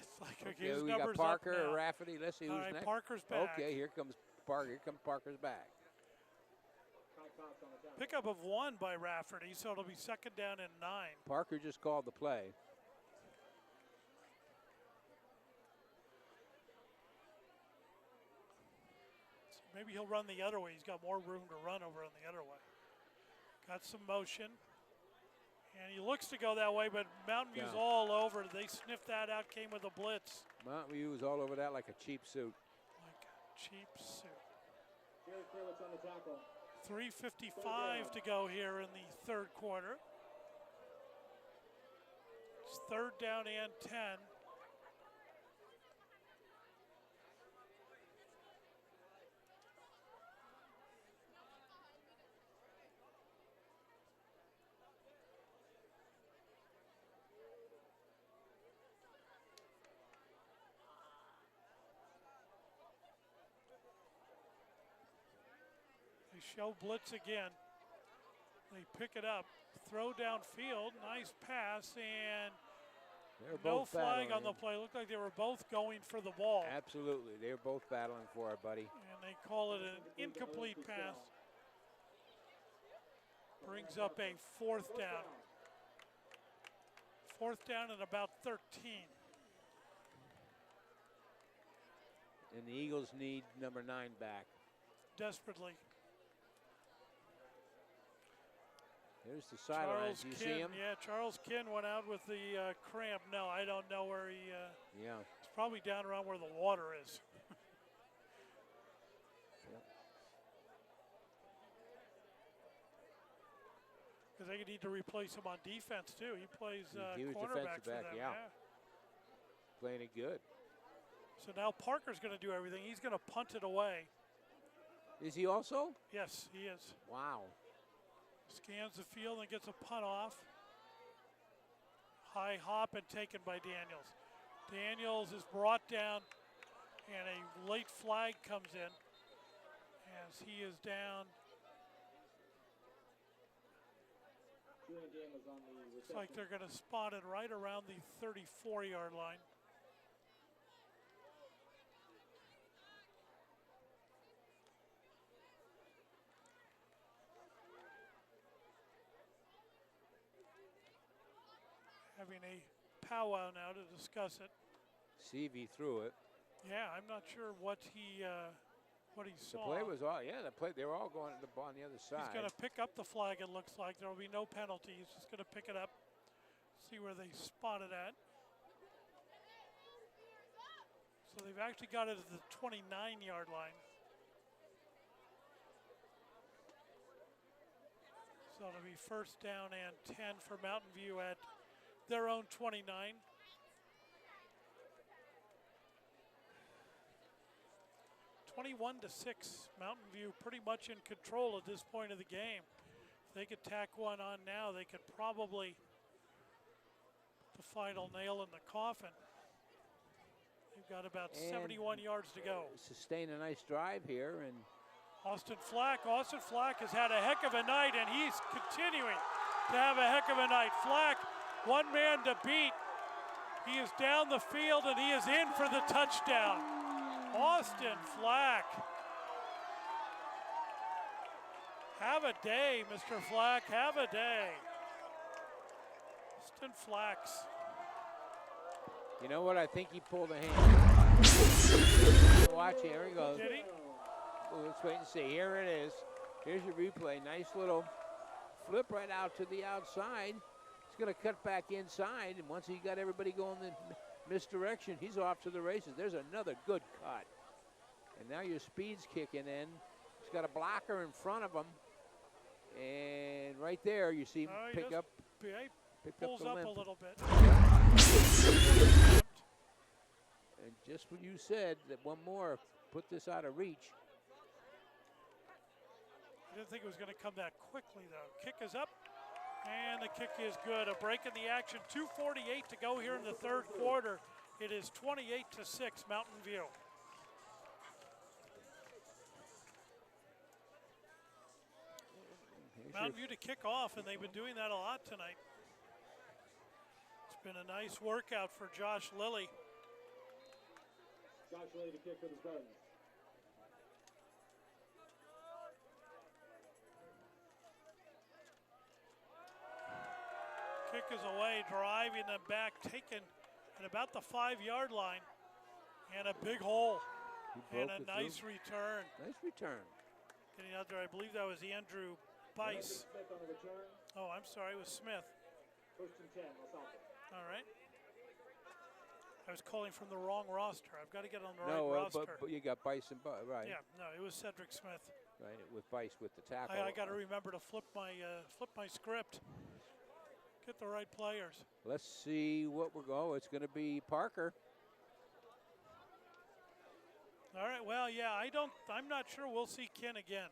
It's like, Okay, his we got number's Parker up now. or Rafferty. Let's see All who's right, next. Parker's back. Okay, here comes Parker. Here comes Parker's back. Pickup of 1 by Rafferty, so it'll be 2nd down and 9. Parker just called the play. So maybe he'll run the other way. He's got more room to run over on the other way. Got some motion. And he looks to go that way, but Mountain View's all over. They sniffed that out, came with a blitz. Mountain View was all over that like a cheap suit. Like a cheap suit. Jared Kravitz on the tackle. 3:55 to go here in the 3rd quarter. It's 3rd down and 10. They show blitz again. They pick it up, throw downfield, nice pass, and no flag on the play. Looked like they were both going for the ball. Absolutely, they were both battling for it, buddy. And they call it an incomplete pass. Brings up a 4th down. 4th down and about 13. And the Eagles need number 9 back. Desperately. There's the sideline. Do you see him? Yeah, Charles Kinn went out with the cramp. No, I don't know where he. Yeah. It's probably down around where the water is. Because they need to replace him on defense too. He plays cornerback for them. Yeah. Playing it good. So now Parker's going to do everything. He's going to punt it away. Is he also? Yes, he is. Wow. Scans the field and gets a punt off. High hop and taken by Daniels. Daniels is brought down and a late flag comes in as he is down. Looks like they're going to spot it right around the 34-yard line. Having a powwow now to discuss it. CV threw it. Yeah, I'm not sure what he saw. The play was all, they were all going to the ball on the other side. He's going to pick up the flag, it looks like. There will be no penalty. He's just going to pick it up, see where they spot it at. So they've actually got it at the 29-yard line. So it'll be 1st down and 10 for Mountain View at their own 29. 21-6, Mountain View pretty much in control at this point of the game. If they could tack one on now, they could probably put the final nail in the coffin. They've got about 71 yards to go. Sustain a nice drive here. And Austin Flack has had a heck of a night, and he's continuing to have a heck of a night. Flack, one man to beat. He is down the field, and he is in for the touchdown. Austin Flack. Have a day, Mr. Flack, have a day. Austin Flax. You know what? I think he pulled a hand. Watch, here he goes. Did he? Well, let's wait and see. Here it is. Here's your replay. Nice little flip right out to the outside. He's going to cut back inside, and once he got everybody going the misdirection, he's off to the races. There's another good cut. And now your speed's kicking in. He's got a blocker in front of him. And right there, you see him pick up the pulls up limp. a little bit. And just what you said, that one more put this out of reach. I didn't think it was going to come that quickly, though. Kick is up, and the kick is good. A break in the action. 2:48 to go here in the 3rd quarter. It is 28-6, Mountain View. Mountain View to kick off, and they've been doing that a lot tonight. It's been a nice workout for Josh Lilly. Josh ready to kick for the Spartans. Kick is away, driving them back, taken at about the 5-yard line. And a big hole. And a nice return. Nice return. Getting out there, I believe that was Andrew Bice. Smith on the return. Oh, I'm sorry, it was Smith. First and 10, Los Altos. All right. I was calling from the wrong roster. I've got to get on the right roster. But you got Bice and right. Yeah, no, it was Cedric Smith. Right, with Bice with the tackle. I got to remember to flip my script. Get the right players. Let's see what we're going. It's going to be Parker. All right. Well, yeah. I'm not sure we'll see Ken again.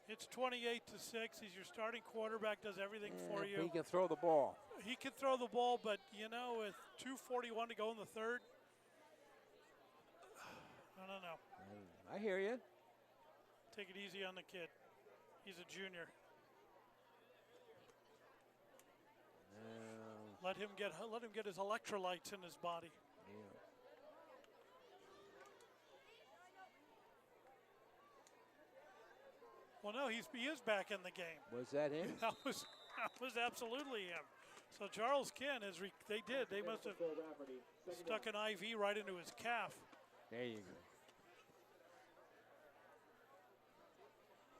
It's 28-6. He's your starting quarterback. Does everything for you. He can throw the ball. He can throw the ball, but you know, with 2:41 to go in the third, I don't know. I hear you. Take it easy on the kid. He's a junior. Let him get his electrolytes in his body. Yeah. Well, no, he is back in the game. Was that him? That was absolutely him. So Charles Ken they must have stuck an IV right into his calf. There you go.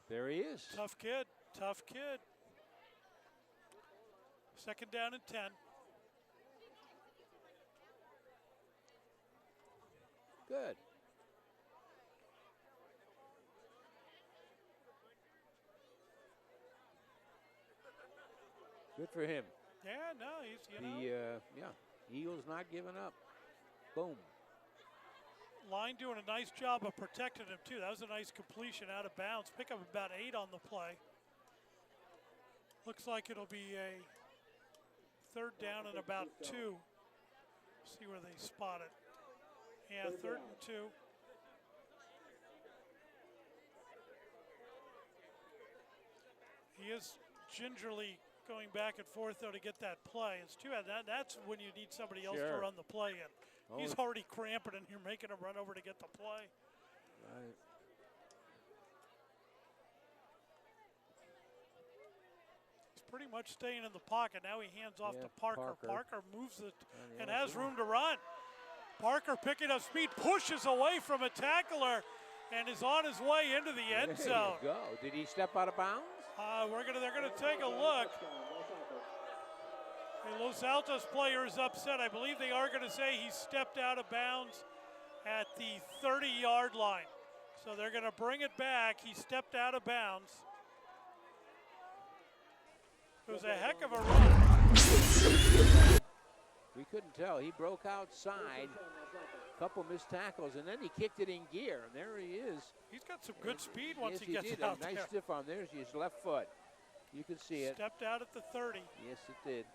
There he is. Tough kid. Second down and 10. Good. Good for him. Yeah, no, he's, Eagles not giving up. Boom. Line doing a nice job of protecting him, too. That was a nice completion out of bounds. Pick up about 8 on the play. Looks like it'll be a third down and about 2. See where they spot it. Yeah, third and 2. He is gingerly going back and forth, though, to get that play. It's too bad. That's when you need somebody else to run the play in. He's already cramping, and you're making him run over to get the play. Right. He's pretty much staying in the pocket. Now he hands off to Parker. Parker moves it and yeah, has room to run. Parker picking up speed, pushes away from a tackler, and is on his way into the end zone. There you go. Did he step out of bounds? They're gonna take a look. The Los Altos player is upset. I believe they are going to say he stepped out of bounds at the 30-yard line. So they're going to bring it back. He stepped out of bounds. It was a heck of a run. We couldn't tell. He broke outside, a couple missed tackles, and then he kicked it in gear. And there he is. He's got some good speed once yes, he gets did. out A nice there. stiff arm. There's his left foot. You can see it. Stepped out at the 30. Yes, it did.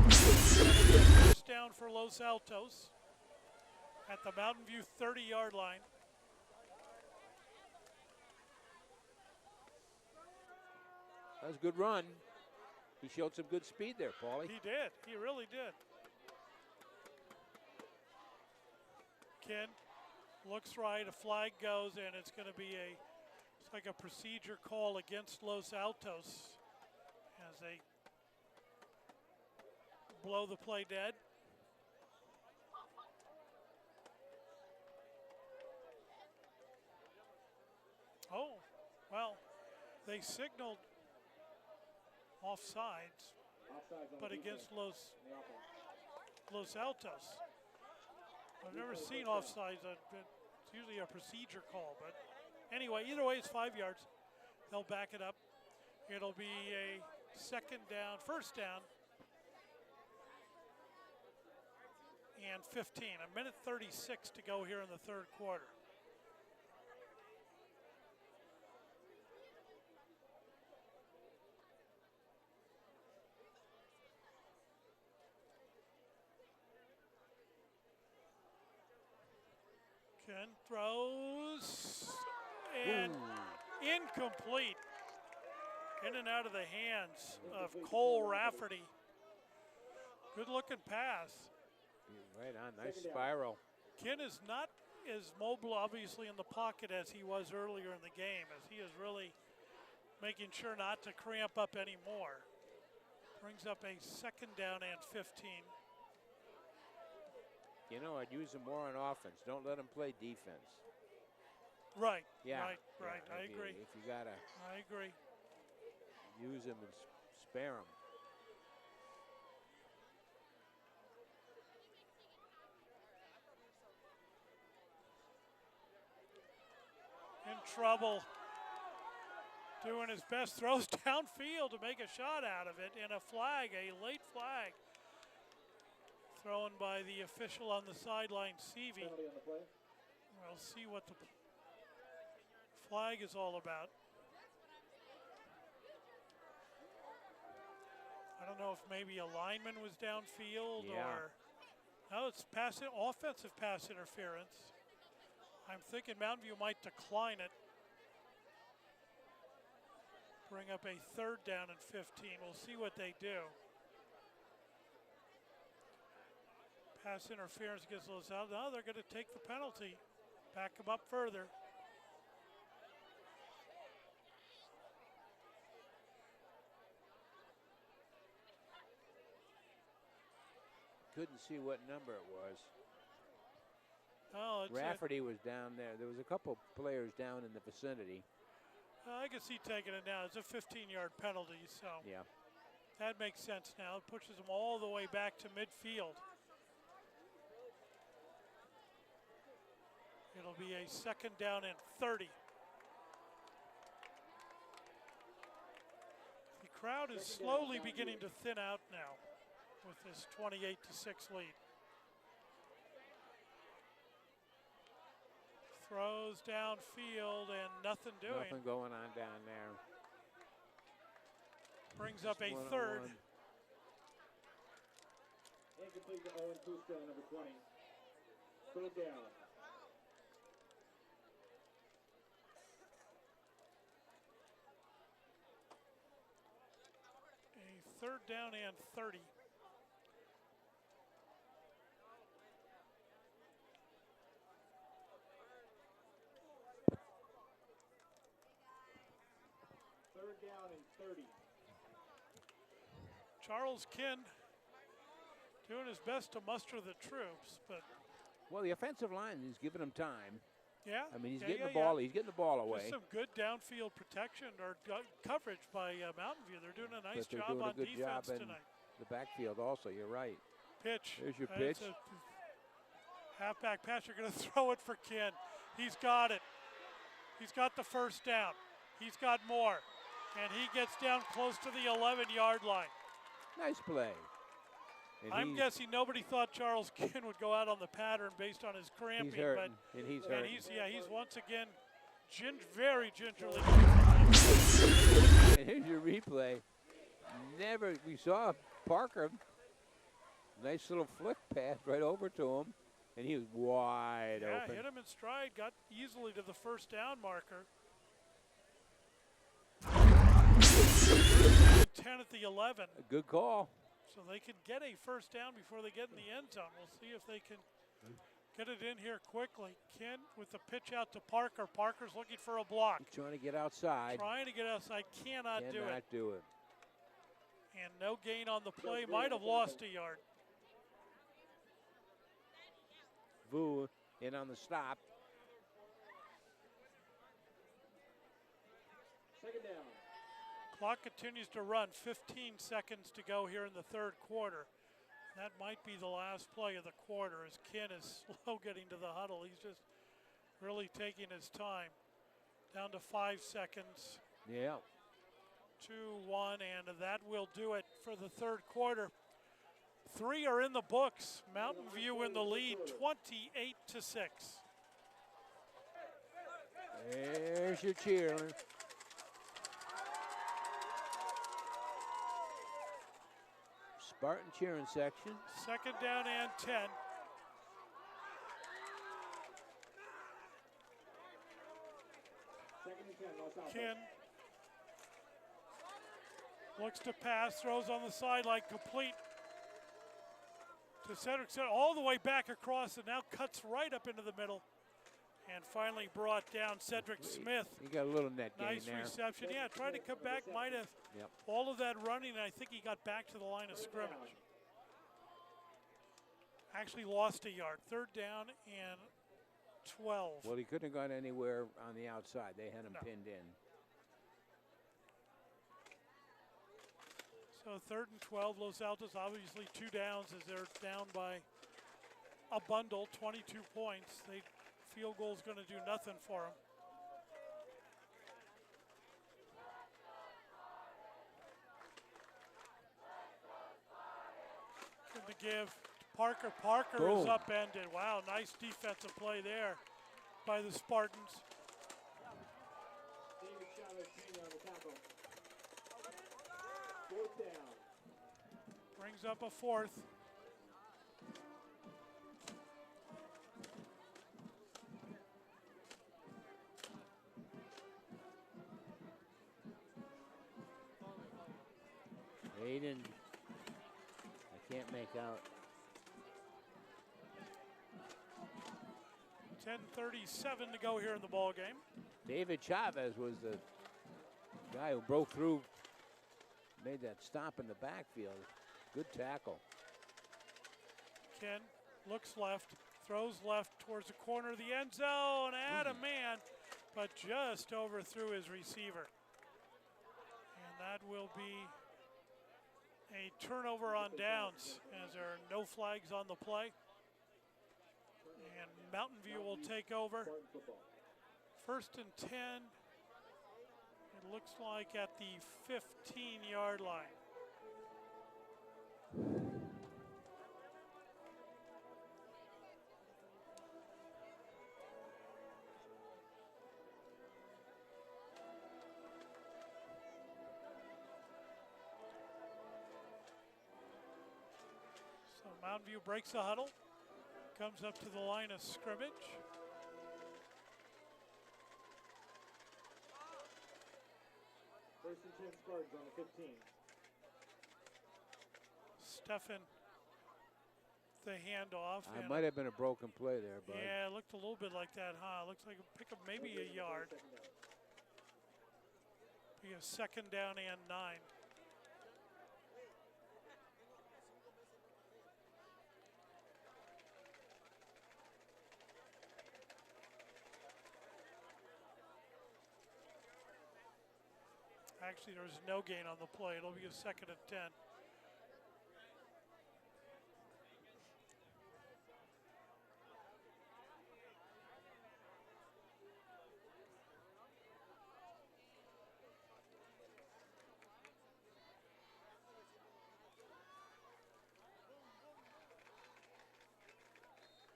First down for Los Altos at the Mountain View 30-yard line. That was a good run. He showed some good speed there, Paulie. He did. He really did. Ken looks right. A flag goes, and it's going to be it's like a procedure call against Los Altos as they blow the play dead. Oh, well, they signaled offsides, but against Los Altos. I've never seen offsides. It's usually a procedure call, but anyway, either way, it's 5 yards. They'll back it up. It'll be a first down, and 15. A minute 36 to go here in the third quarter. Ken throws, and incomplete. In and out of the hands of Cole Rafferty. Good looking pass. Right on, nice spiral. Ken is not as mobile, obviously, in the pocket as he was earlier in the game, as he is really making sure not to cramp up anymore. Brings up a 2nd down and 15. You know, I'd use him more on offense. Don't let him play defense. Right. Yeah. Right. Yeah, Right. I agree. If you gotta I agree. use him and spare him. In trouble. Doing his best, throws downfield to make a shot out of it, and a flag, a late flag. Thrown by the official on the sideline, Seavey. Penalty on the play. We'll see what the flag is all about. I don't know if maybe a lineman was downfield or no, it's offensive pass interference. I'm thinking Mountain View might decline it. Bring up a 3rd down and 15. We'll see what they do. Pass interference gets those out. Now they're going to take the penalty. Back them up further. Couldn't see what number it was. Oh, it's Rafferty was down there. There was a couple players down in the vicinity. I can see taking it now. It's a 15-yard penalty, so Yeah. that makes sense now. It pushes them all the way back to midfield. It'll be a 2nd down and 30. The crowd is slowly beginning to thin out now with this 28-6 lead. Throws downfield and nothing doing. Nothing going on down there. Brings up a Just 3rd. one-on-one. Incomplete to Owen Kusko, number 20. 3rd down. A 3rd down and 30. Down and 30. Charles Kinn doing his best to muster the troops, but Well, the offensive line is giving him time. yeah. I mean, he's yeah, getting yeah, the ball. yeah. He's getting the ball away. Just some good downfield protection or coverage by Mountain View. They're doing a nice But they're job doing a on good defense job in tonight. the backfield also. You're right. Pitch. There's your It's pitch. a halfback pass. You're going to throw it for Kinn. He's got it. He's got the 1st down. He's got more. And he gets down close to the 11-yard line. Nice play. And I'm guessing nobody thought Charles Kinn would go out on the pattern based on his cramping. he's hurting. And he's but hurting. he's once again very gingerly. And here's your replay. We saw Parker. Nice little flick pass right over to him. And he was wide open. Hit him in stride, got easily to the 1st down marker. 10 at the 11. A good call. So they can get a 1st down before they get in the end zone. We'll see if they can get it in here quickly. Kinn with the pitch out to Parker. Parker's looking for a block. He's trying to get outside. Trying to get outside, cannot do it. And no gain on the play, might have lost a yard. Vu in on the stop. 2nd down. Clock continues to run, 15 seconds to go here in the 3rd quarter. That might be the last play of the quarter as Kinn is slow getting to the huddle. He's just really taking his time. Down to 5 seconds. Yeah. 2-1, and that will do it for the 3rd quarter. 3 are in the books. Mountain View in the lead, 28-6. There's your cheerleader. Spartan cheering section. 2nd down and 10. Kinn looks to pass, throws on the sideline, complete to Cedric, all the way back across, and now cuts right up into the middle and finally brought down Cedric Smith. He got a little net gain Nice there. reception. Yeah, tried to come back, might have all of that running, and I think he got back to the line of scrimmage. Actually lost a yard. 3rd down and 12. Well, he couldn't have gone anywhere on the outside. They had him pinned in. So 3rd and 12, Los Altos obviously 2 downs as they're down by a bundle, 22 points. Field goal is going to do nothing for them. Going to give Parker. Parker Boom. is upended. Wow, nice defensive play there by the Spartans. David Chavez Jr. on the tackle. 4th down. Brings up a 4th. Aiden, I can't make out. 10:37 to go here in the ball game. David Chavez was the guy who broke through, made that stop in the backfield. Good tackle. Ken looks left, throws left towards the corner of the end zone, at a man, but just overthrew his receiver. And that will be a turnover on downs as there are no flags on the play. And Mountain View will take over. 1st and 10. It looks like at the 15-yard line. So Mountain View breaks the huddle, comes up to the line of scrimmage. First and 10 Spartans on the 15. Stefan, the handoff. It might have been a broken play there, but yeah, it looked a little bit like that, huh? Looks like a pick up maybe a yard. Be a 2nd down and 9. Actually, there's no gain on the play. It'll be a 2nd and 10.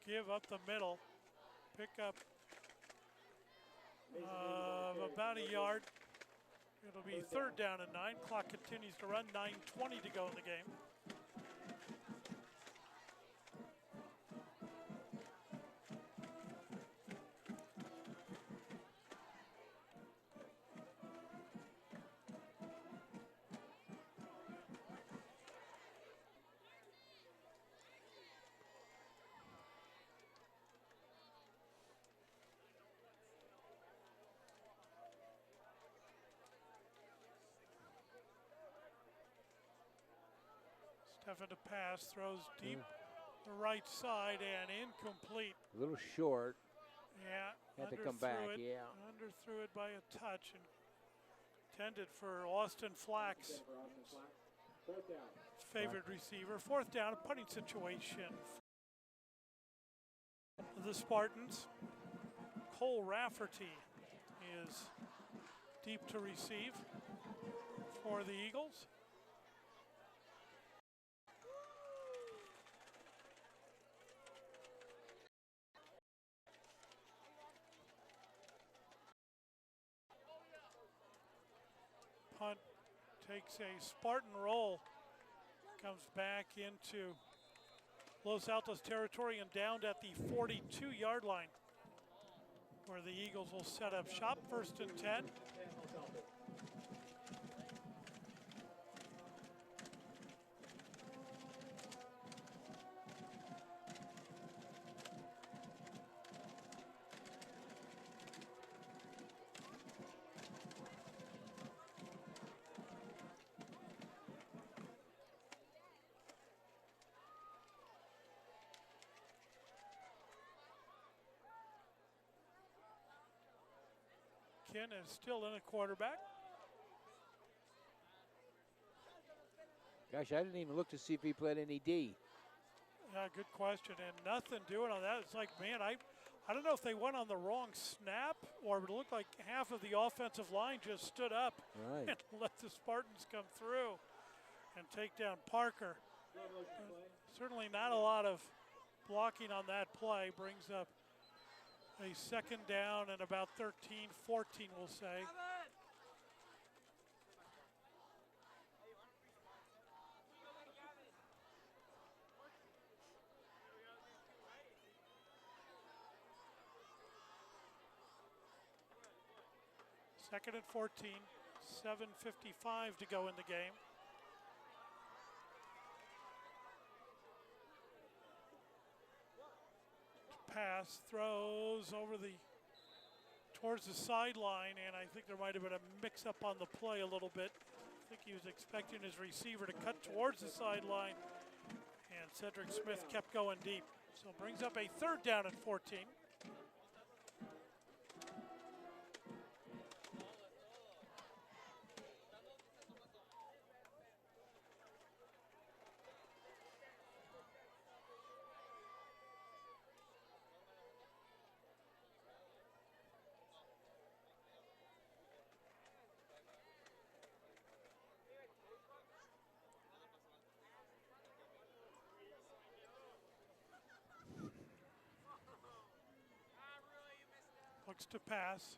Give up the middle. Pick up about a yard. It'll be 3rd down and 9. Clock continues to run. 9:20 to go in the game. Stefan to pass, throws deep the right side and incomplete. a little short. Yeah, Had to come back, underthrew it, yeah. underthrew it by a touch and intended for Austin Flax, 4th down. favored receiver. 4th down, a punting situation. The Spartans. Cole Rafferty is deep to receive for the Eagles. Punt takes a Spartan roll, comes back into Los Altos territory and downed at the 42-yard line, where the Eagles will set up shop. 1st and 10. Ken is still in a quarterback. Gosh, I didn't even look to see if he played any D. Yeah, good question. And nothing doing on that. It's like, man, I don't know if they went on the wrong snap or it looked like half of the offensive line just stood up and let the Spartans come through and take down Parker. Certainly not a lot of blocking on that play. Brings up a second down and about 13, 14, we'll say. Second and 14, 7:55 to go in the game. Pass, throws over towards the sideline, and I think there might have been a mix-up on the play a little bit. I think he was expecting his receiver to cut towards the sideline, and Cedric Smith kept going deep. So brings up a third down and 14. Looks to pass,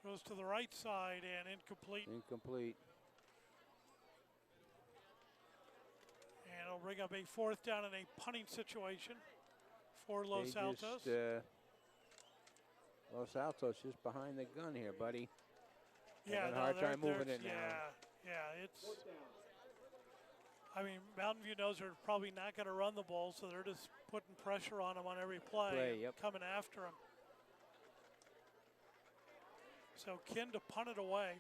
throws to the right side and incomplete. Incomplete. And it'll bring up a fourth down in a punting situation for Los Altos. Los Altos just behind the gun here, buddy. Yeah, having a hard time moving it now. Yeah, it's. I mean, Mountain View knows they're probably not going to run the ball, so they're just putting pressure on them on every play. Coming after them. So Ken to punt it away.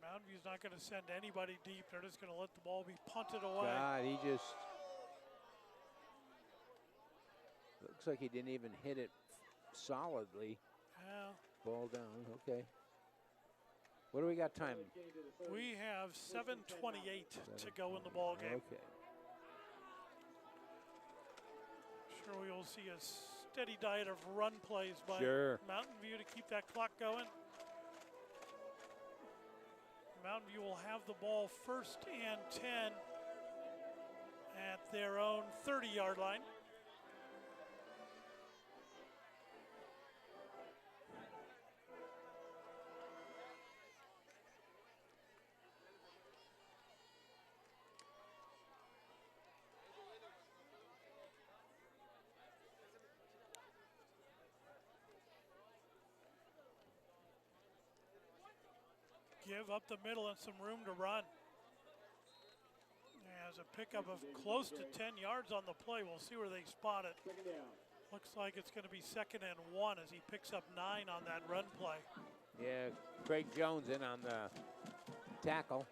Mountain View's not going to send anybody deep. They're just going to let the ball be punted away. God, he just looks like he didn't even hit it solidly. Yeah. Ball down, okay. What do we got time? We have 7:28 to go in the ball game. Okay. Sure, we will see a steady diet of run plays by Mountain View to keep that clock going. Mountain View will have the ball first and 10 at their own 30-yard line. Give up the middle and some room to run. Has a pickup of close to 10 yards on the play. We'll see where they spot it. Looks like it's going to be 2nd and 1 as he picks up 9 on that run play. Yeah, Craig Jones in on the tackle.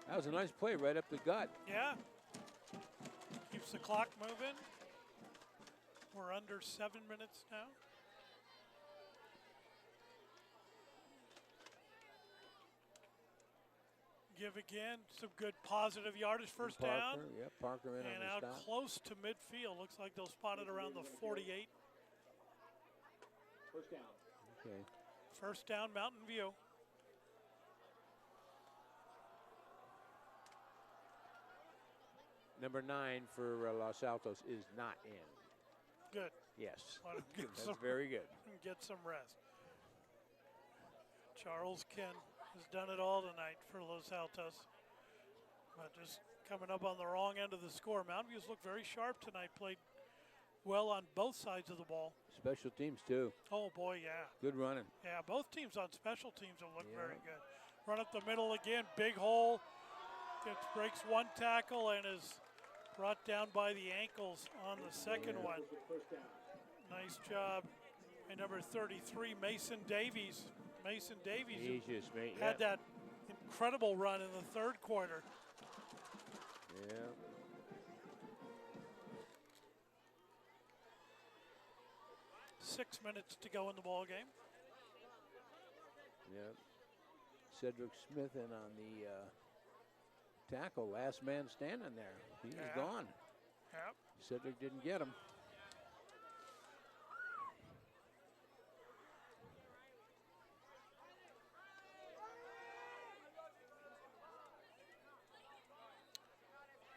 That was a nice play right up the gut. Yeah. Keeps the clock moving. We're under 7 minutes now. Give again, some good positive yardage. First down. Yep, Parker in and on the out stop. close to midfield. Looks like they'll spot it around the 48. First down. Okay. First down, Mountain View. Number 9 for Los Altos is not in. Good. Yes. That's very good. Get some rest. Charles Ken has done it all tonight for Los Altos. But just coming up on the wrong end of the score. Mountain View's looked very sharp tonight. Played well on both sides of the ball. Special teams, too. Oh, boy, yeah. Good running. Yeah, both teams on special teams have looked very good. Run up the middle again. Big hole. breaks one tackle and is brought down by the ankles on the second one. Nice job by number 33, Mason Davies. Mason Davies had that incredible run in the third quarter. Yeah. 6 minutes to go in the ball game. Yep. Cedric Smith in on the tackle, last man standing there. He was gone. Yep. Cedric didn't get him.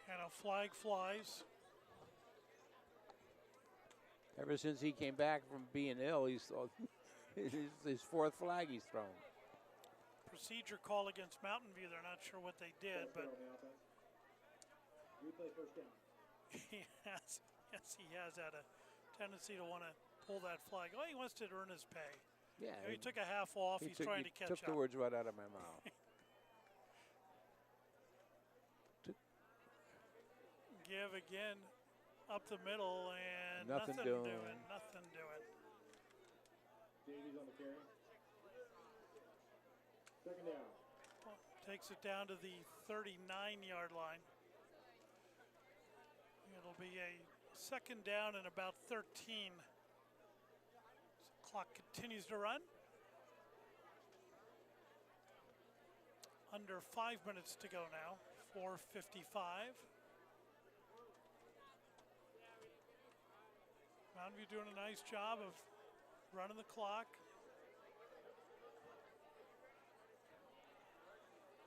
And a flag flies. Ever since he came back from being ill, he's his fourth flag he's thrown. Procedure call against Mountain View. They're not sure what they did, but he has had a tendency to want to pull that flag. Oh, he wants to earn his pay. Yeah. He took a half off. He's trying to catch up. Took the words right out of my mouth. Give again up the middle and nothing doing. Nothing doing. Davies on the carry. Second down. Well, takes it down to the 39-yard line. It'll be a second down and about 13. So clock continues to run. Under 5 minutes to go now. 4:55. Mountain View doing a nice job of running the clock.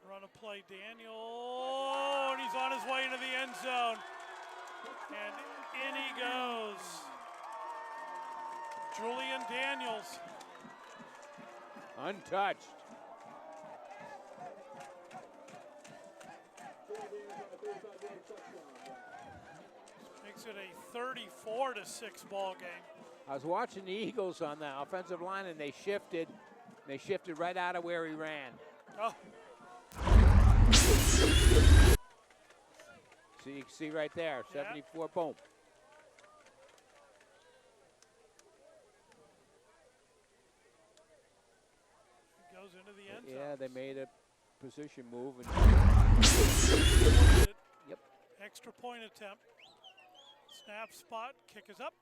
Run a play, Daniel, and he's on his way into the end zone. And in he goes. Julian Daniels. Untouched. Makes it a 34-6 ball game. I was watching the Eagles on the offensive line, and they shifted. They shifted right out of where he ran. Oh. See right there, 74, boom. Goes into the end zone. Yeah, they made a position move. And yep. Extra point attempt. Snap spot, kick is up.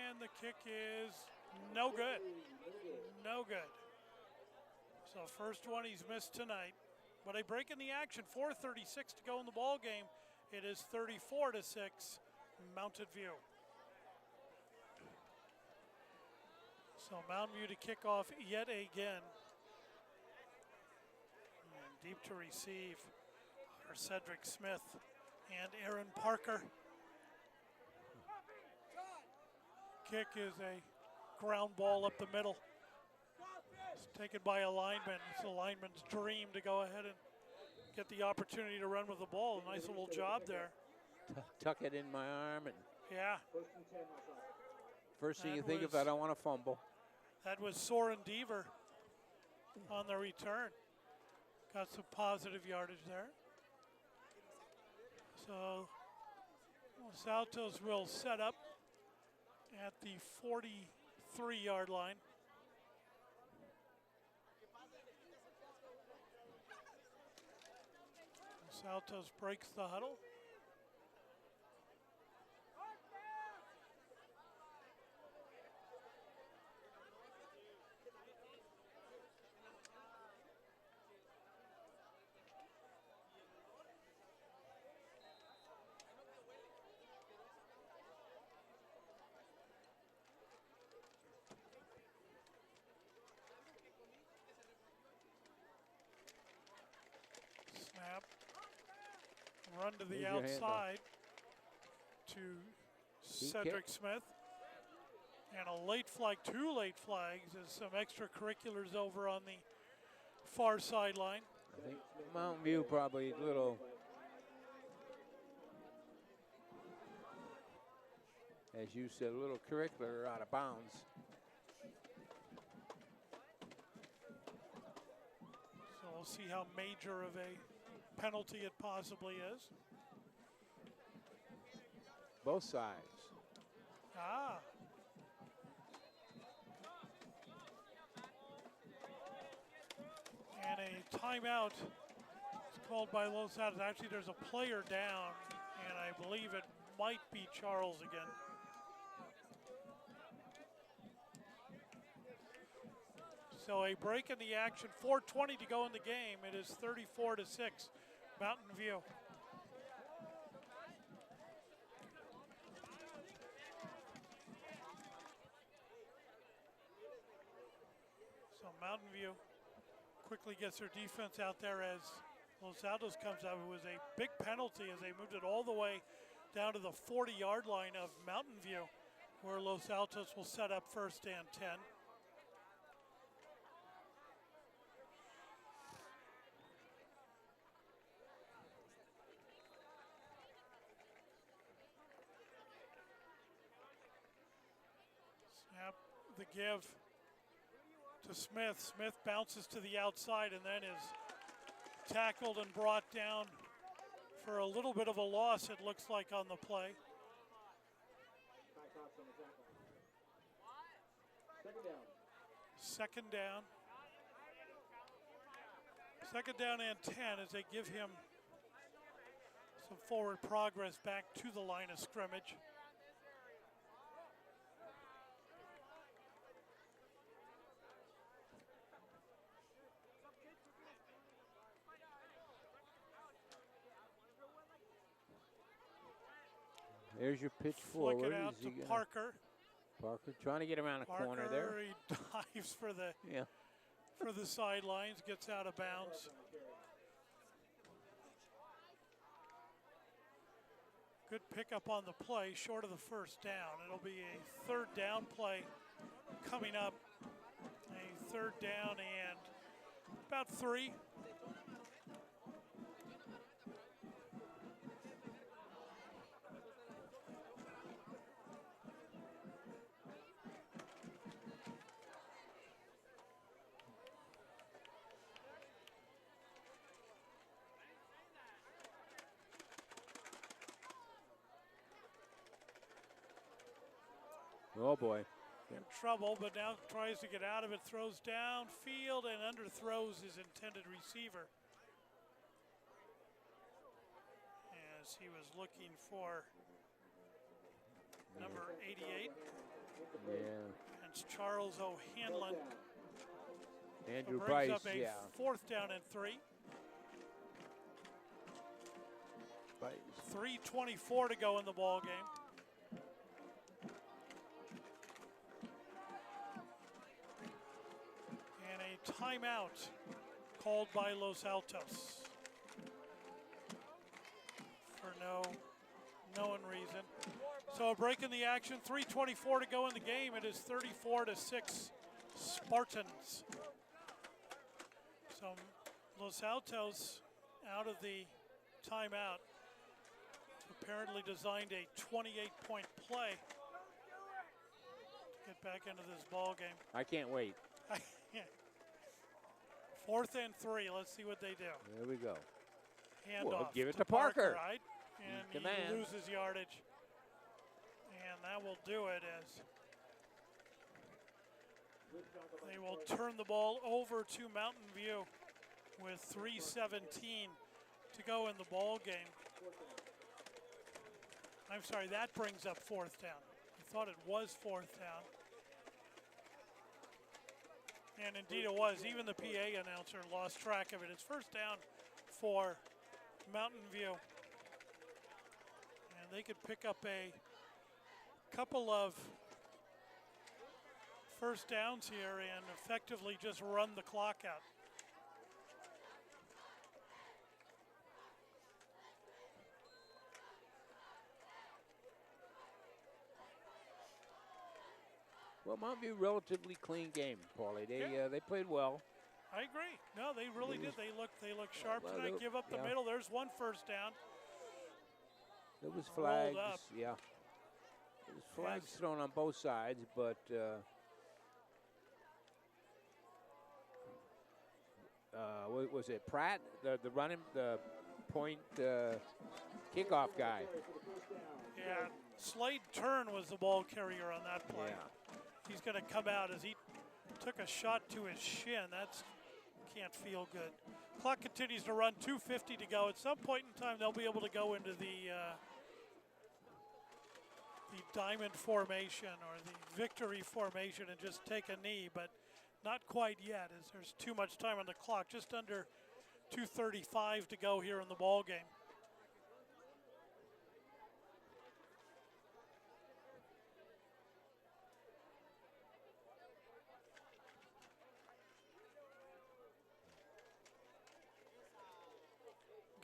And the kick is no good. No good. So first one he's missed tonight. But a break in the action, 4:36 to go in the ball game. It is 34-6, Mountain View. So Mountain View to kick off yet again. And deep to receive are Cedric Smith and Aaron Parker. Kick is a ground ball up the middle. It's taken by a lineman. It's a lineman's dream to go ahead and get the opportunity to run with the ball. A nice little job there. Tuck it in my arm. And yeah. First thing you think of, I don't want to fumble. That was Soren Deaver on the return. Got some positive yardage there. So Altos will set up at the 43-yard line. Altos breaks the huddle. Snap. Run to the outside to Cedric Smith. And a late flag, 2 late flags, as some extracurriculars over on the far sideline. I think Mountain View probably a little, as you said, a little curricular out of bounds. So we'll see how major of a penalty it possibly is. Both sides. Ah. And a timeout is called by Los Altos. Actually, there's a player down, and I believe it might be Charles again. So a break in the action, 4:20 to go in the game. It is 34-6, Mountain View. So Mountain View quickly gets their defense out there as Los Altos comes out. It was a big penalty as they moved it all the way down to the 40-yard line of Mountain View, where Los Altos will set up 1st and 10. Snap the give to Smith. Smith bounces to the outside and then is tackled and brought down for a little bit of a loss, it looks like, on the play. Second down. Second down and 10 as they give him some forward progress back to the line of scrimmage. There's your pitch forward. Flick it out to Parker. Parker trying to get around a corner there. He dives for the sidelines, gets out of bounds. Good pickup on the play, short of the first down. It'll be a 3rd down play coming up. A 3rd down and about 3. Oh boy. In trouble, but now tries to get out of it, throws downfield and underthrows his intended receiver. As he was looking for number 88. Yeah. And it's Charles O'Hanlon. Andrew so Bryce, up a 4th down and 3. Bryce. 3:24 to go in the ball game. Timeout called by Los Altos for no known reason. So a break in the action, 3:24 to go in the game. It is 34-6 Spartans. So Los Altos out of the timeout apparently designed a 28-point play to get back into this ball game. I can't wait. 4th and 3. Let's see what they do. There we go. Handoff. Give it to Parker. Right? And he loses yardage. And that will do it as they will turn the ball over to Mountain View with 3:17 to go in the ball game. I'm sorry, that brings up 4th down. I thought it was 4th down. And indeed it was. Even the PA announcer lost track of it. It's 1st down for Mountain View. And they could pick up a couple of 1st downs here and effectively just run the clock out. Well, Mountain View, relatively clean game, Paulie. They played well. I agree. No, they really did. They look sharp tonight. Give up the middle. There's one 1st down. There was flags. Yeah. There was flags thrown on both sides, but was it Pratt, the point kickoff guy. Yeah, Slade Turn was the ball carrier on that play. Yeah. He's going to come out as he took a shot to his shin. That's can't feel good. Clock continues to run, 2:50 to go. At some point in time, they'll be able to go into the diamond formation or the victory formation and just take a knee, but not quite yet, as there's too much time on the clock. Just under 2:35 to go here in the ball game.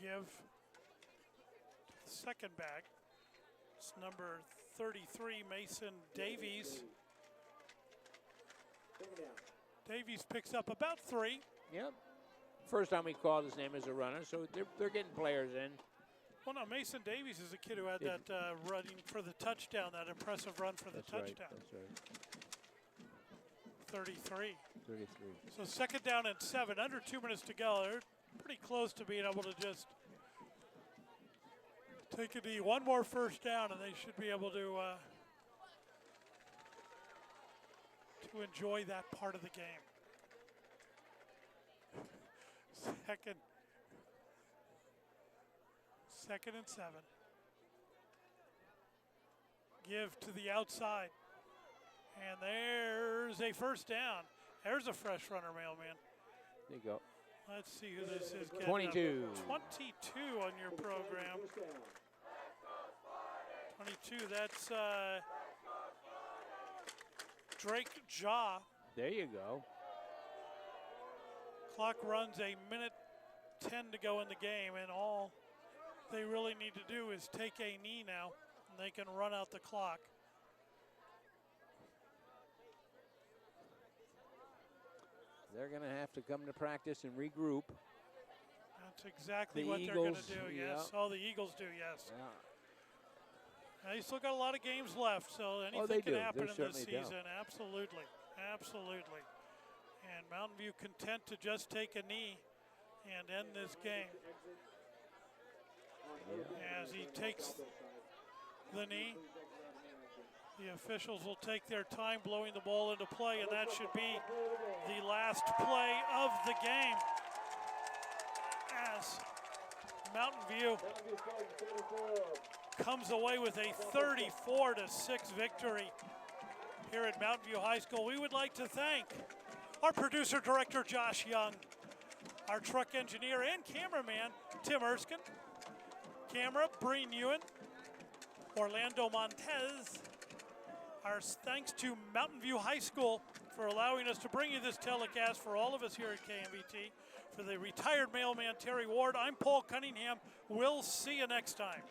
Give to the second back. It's number 33, Mason Davies. Davies picks up about 3. Yep. First time we called his name as a runner, so they're getting players in. Well, no, Mason Davies is a kid who had that running for the touchdown, that impressive run for the touchdown. That's right. 33. 33. So second down and 7, under 2 minutes to go. They're pretty close to being able to just take a knee. One more first down, and they should be able to enjoy that part of the game. Second and 7. Give to the outside. And there's a first down. There's a fresh runner, mailman. There you go. Let's see who this is. 22. 22 on your program. 22, that's Drake Jaw. There you go. Clock runs 1:10 to go in the game, and all they really need to do is take a knee now, and they can run out the clock. They're going to have to come to practice and regroup. That's exactly the what Eagles, they're going to do, yes. Yeah. Oh, the Eagles do, yes. Yeah. They still got a lot of games left, so anything they can do. happen They in this certainly do. season. Absolutely, absolutely. And Mountain View content to just take a knee and end this game. As he takes the knee, the officials will take their time blowing the ball into play, and that should be the last play of the game. As Mountain View comes away with a 34-6 victory here at Mountain View High School. We would like to thank our producer director Josh Young, our truck engineer and cameraman Tim Erskine, camera Breen Ewan, Orlando Montez. Our thanks to Mountain View High School for allowing us to bring you this telecast for all of us here at KMVT. For the retired mailman Terry Ward, I'm Paul Cunningham. We'll see you next time.